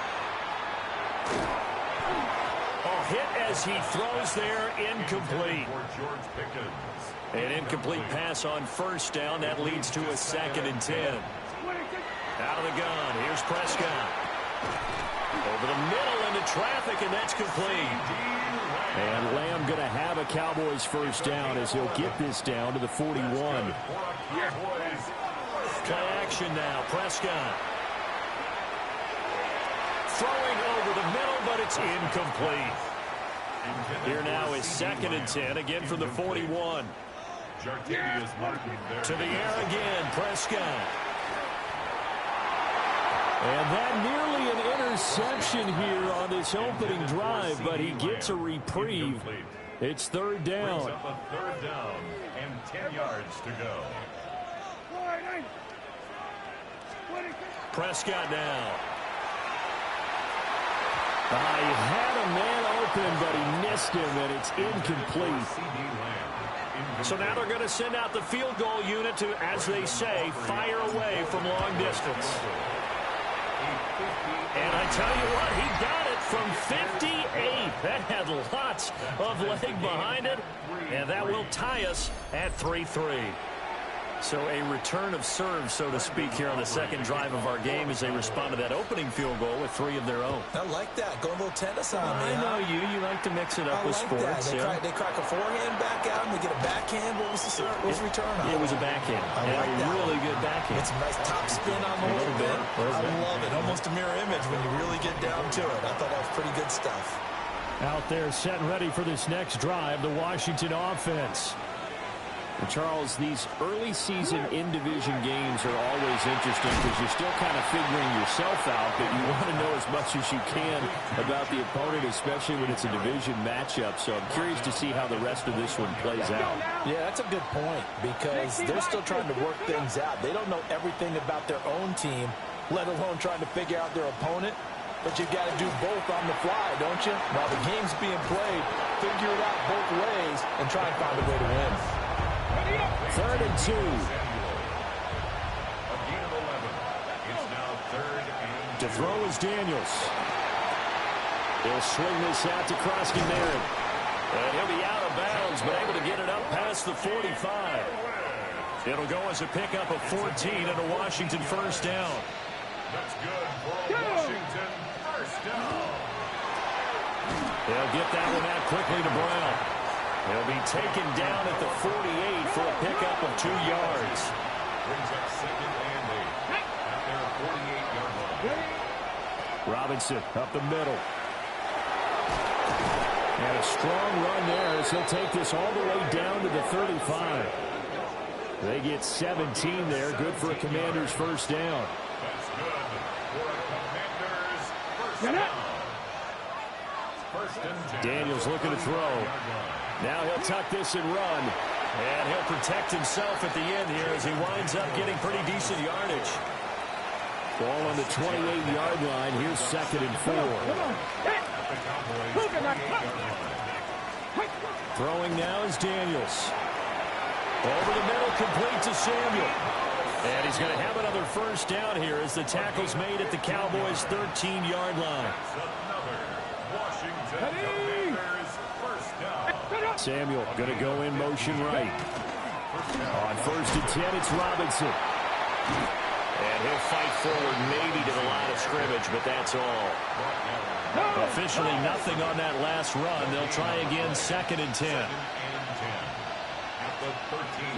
Oh, hit as he throws there, incomplete. An incomplete pass on 1st down. That leads to a 2nd and 10. Out of the gun, here's Prescott. Over the middle into traffic, and that's complete. And Lamb going to have a Cowboys first down as he'll get this down to the 41. Play action now. Prescott. Throwing over the middle, but it's incomplete. Here now is 2nd and 10, again from the 41. To the air again, Prescott. And that nearly an interception here on this opening drive, but he gets a reprieve. It's 3rd down. 3rd down and 10 yards to go. Prescott now. He had a man open, but he missed him, and it's incomplete. So now they're going to send out the field goal unit to, as they say, fire away from long distance. And I tell you what, he got it from 58. That had lots of leg behind it, and that will tie us at 3-3. So a return of serve, so to speak, here on the second drive of our game as they respond to that opening field goal with 3 of their own. I like that. Go a little tennis on me. I know you. You like to mix it up with sports. They crack a forehand back out and they get a backhand. What was the return on? It was a backhand. I like that. Really good backhand. It's a nice top spin on the whole bit. I love it. Almost a mirror image when you really get down to it. I thought that was pretty good stuff. Out there set and ready for this next drive, the Washington offense. And Charles, these early season in-division games are always interesting because you're still kind of figuring yourself out, but you want to know as much as you can about the opponent, especially when it's a division matchup. So I'm curious to see how the rest of this one plays out. Yeah, that's a good point because they're still trying to work things out. They don't know everything about their own team, let alone trying to figure out their opponent. But you've got to do both on the fly, don't you? While the game's being played, figure it out both ways and try and find a way to win. 3rd and 2. To throw is Daniels. He'll swing this out to Krosky-Marin. And he'll be out of bounds, but able to get it up past the 45. It'll go as a pickup of 14 and a Washington first down. That's good for a Washington first down. They'll get that one out quickly to Brown. He'll be taken down at the 48 for a pickup of 2 yards. Brings up 2nd and 8 at their 48-yard line. Robinson up the middle. And a strong run there as he'll take this all the way down to the 35. They get 17 there. Good for a Commander's first down. That's good for a Commander's first down. First and 10. Daniels looking to throw. Now he'll tuck this and run. And he'll protect himself at the end here as he winds up getting pretty decent yardage. Ball on the 28-yard line. Here's 2nd and 4. Throwing now is Daniels. Over the middle, complete to Samuel. And he's going to have another first down here as the tackle's made at the Cowboys' 13-yard line. Samuel going to go in motion right. On 1st and 10, it's Robinson. And he'll fight forward maybe to the line of scrimmage, but that's all. Officially nothing on that last run. They'll try again 2nd and 10.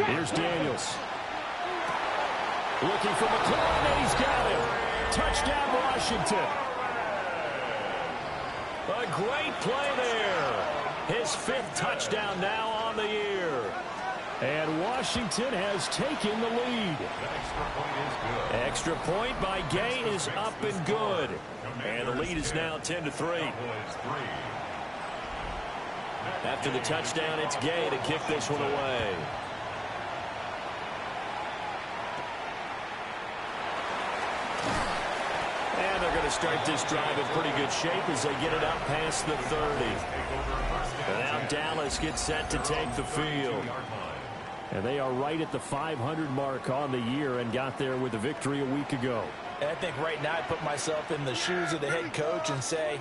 Here's Daniels. Looking for McClellan, and he's got him. Touchdown, Washington. A great play there. His 5th touchdown now on the year. And Washington has taken the lead. Extra point by Gay is up and good. And the lead is now 10-3. After the touchdown, it's Gay to kick this one away. And they're going to start this drive in pretty good shape as they get it out past the 30. And now Dallas gets set to take the field. And they are right at the 500 mark on the year and got there with a victory a week ago. And I think right now I put myself in the shoes of the head coach and say,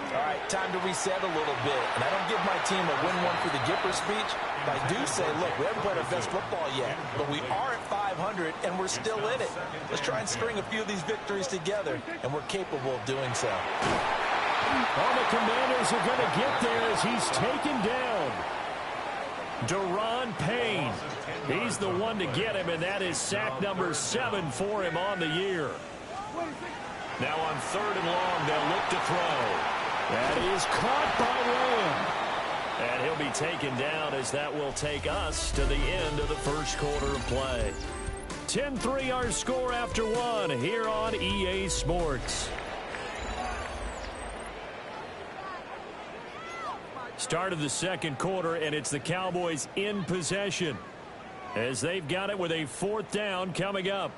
all right, time to reset a little bit. And I don't give my team a win one for the Gipper speech, but I do say, look, we haven't played our best football yet, but we are at 500 and we're still in it. Let's try and string a few of these victories together, and we're capable of doing so. All the Commanders are going to get there as he's taken down. Deron Payne. He's the one to get him, and that is sack number 7 for him on the year. Now on 3rd and long, they'll look to throw. That is caught by Lamb. And he'll be taken down as that will take us to the end of the first quarter of play. 10-3 our score after 1 here on EA Sports. Start of the second quarter, and it's the Cowboys in possession as they've got it with a 4th down coming up.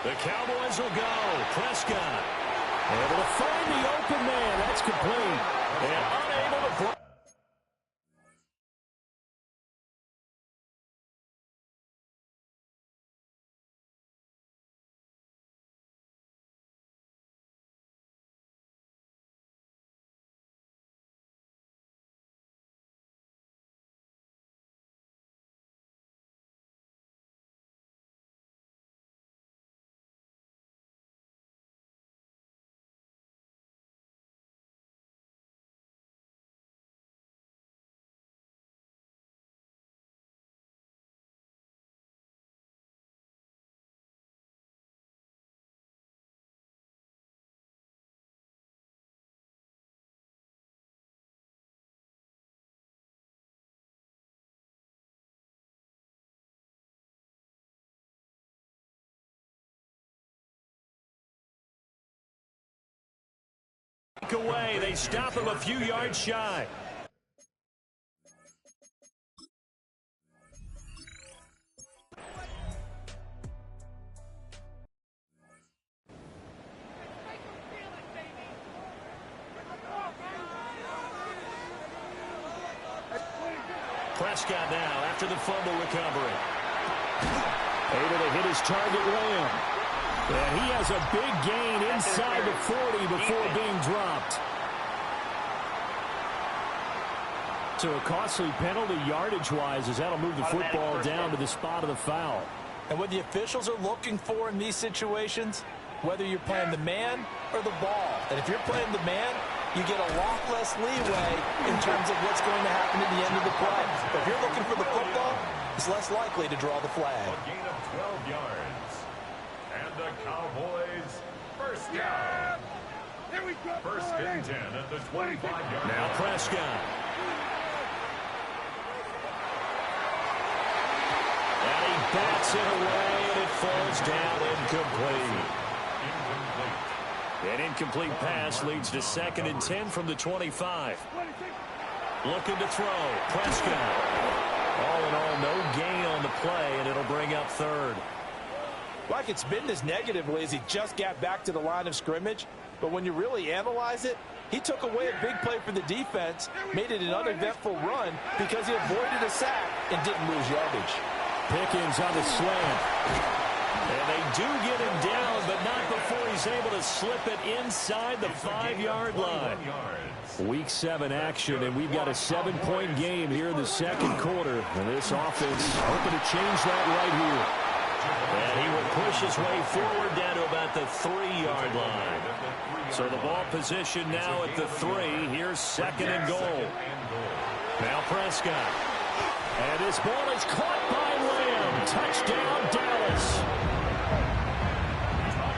The Cowboys will go. Prescott able to find the open man. That's complete. And unable to break. Away. They stop him a few yards shy. Prescott now after the fumble recovery. Able to hit his target, Lamb. And he has a big gain inside the 40 before being dropped. So a costly penalty yardage-wise as that'll move the football down to the spot of the foul. And what the officials are looking for in these situations, whether you're playing the man or the ball. And if you're playing the man, you get a lot less leeway in terms of what's going to happen at the end of the play. But if you're looking for the football, it's less likely to draw the flag. A gain of 12 yards. And the Cowboys first down. Here we go. 1st and 10 at the 25-yard line. Now Prescott. And he bats it away, and it falls down incomplete. An incomplete pass leads to 2nd and 10 from the 25. Looking to throw. Prescott. All in all, no gain on the play, and it'll bring up 3rd. Like it's been as negatively as he just got back to the line of scrimmage, but when you really analyze it, he took away a big play for the defense, made it an uneventful run because he avoided a sack and didn't lose yardage. Pickens on the slant. And they do get him down, but not before he's able to slip it inside the 5-yard line. Week 7 action, and we've got a 7-point game here in the second quarter. And this offense hoping to change that right here. And he will push his way forward down to about the 3-yard line. So the ball position now at the 3. Here's 2nd and goal. Now Prescott. And this ball is caught by Lamb. Touchdown, Dallas.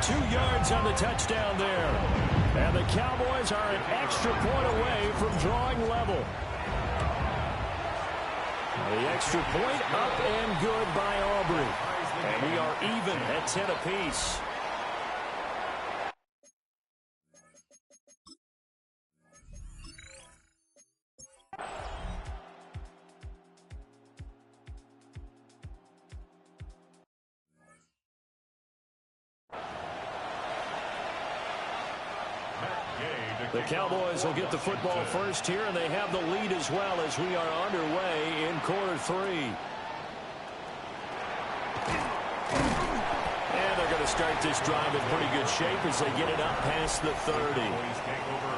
2 yards on the touchdown there. And the Cowboys are an extra point away from drawing level. The extra point up and good by Aubrey. And we are even at 10 apiece. The Cowboys will get the football first here, and they have the lead as well as we are underway in quarter 3. And they're going to start this drive in pretty good shape as they get it up past the 30.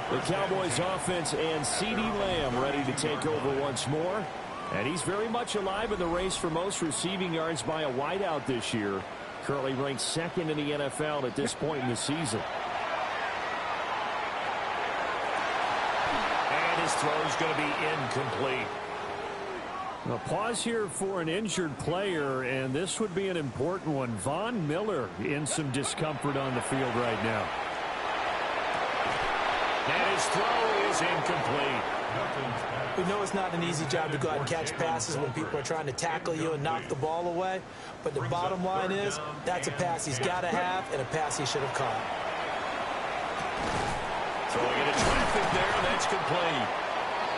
The Cowboys offense and CeeDee Lamb ready to take over once more. And he's very much alive in the race for most receiving yards by a wideout this year. Currently ranked second in the NFL at this point in the season. And his throw is going to be incomplete. A pause here for an injured player, and this would be an important one. Von Miller in some discomfort on the field right now. And his throw is incomplete. We know it's not an easy job to go out and catch passes when people are trying to tackle you and knock the ball away. But the bottom line is, that's a pass he's got to have and a pass he should have caught. Throwing into traffic there, and that's complete.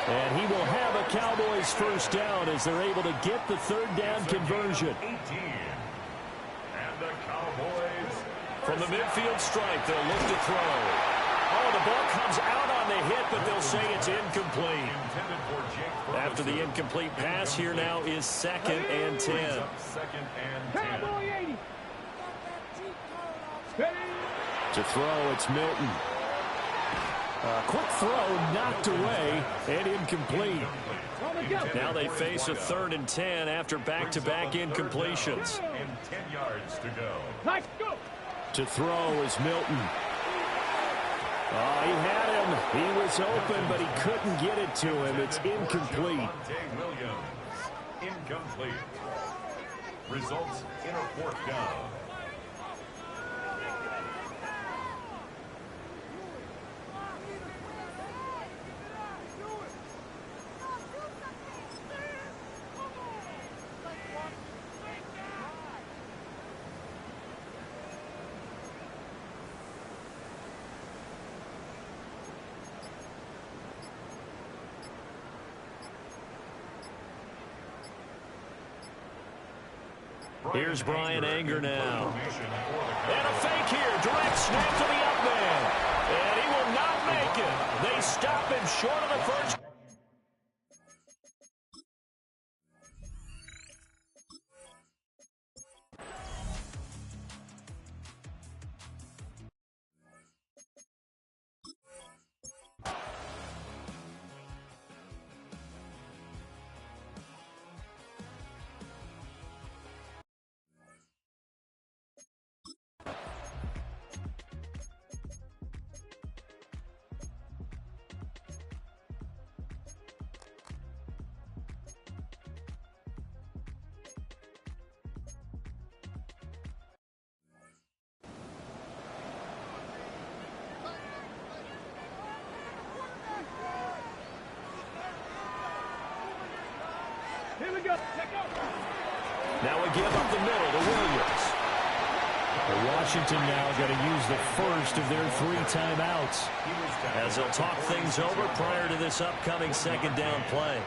And he will have a Cowboys first down as they're able to get the third down conversion. 18. And the Cowboys. From the midfield stripe, they'll look to throw. Oh, the ball comes out on the hit, but they'll say it's incomplete. After the incomplete pass, here now is 2nd and 10. 2nd and 10. To throw, it's Milton. Quick throw, knocked away, and incomplete. Now they face a 3rd and 10 after back-to-back incompletions. And 10 yards to go. To throw is Milton. Oh, he had him. He was open, but he couldn't get it to him. It's incomplete. Williams, incomplete. Results in a 4th down. Here's Brian Anger now. And a fake here. Direct snap to the up man. And he will not make it. They stop him short of the first. Here we go. Now a give up the middle to Williams. Washington now going to use the first of their 3 timeouts as they'll talk things over prior to this upcoming 2nd down play.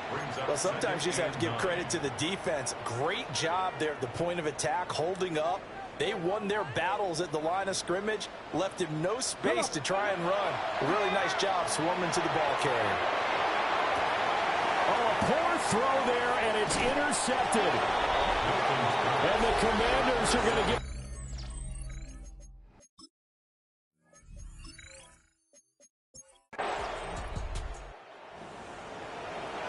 Well, sometimes you just have to give credit to the defense. Great job there at the point of attack, holding up. They won their battles at the line of scrimmage, left him no space to try and run. A really nice job swarming to the ball carrier. Oh, a poor throw there, and it's intercepted. And the Commanders are going to get...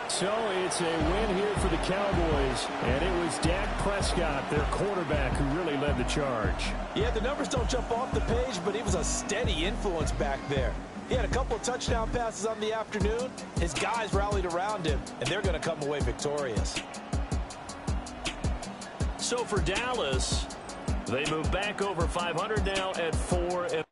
So it's a win here for the Cowboys, and it was Dak Prescott, their quarterback, who really led the charge. Yeah, the numbers don't jump off the page, but he was a steady influence back there. He had a couple of touchdown passes on the afternoon. His guys rallied around him, and they're going to come away victorious. So for Dallas, they move back over 500 now at 4-0.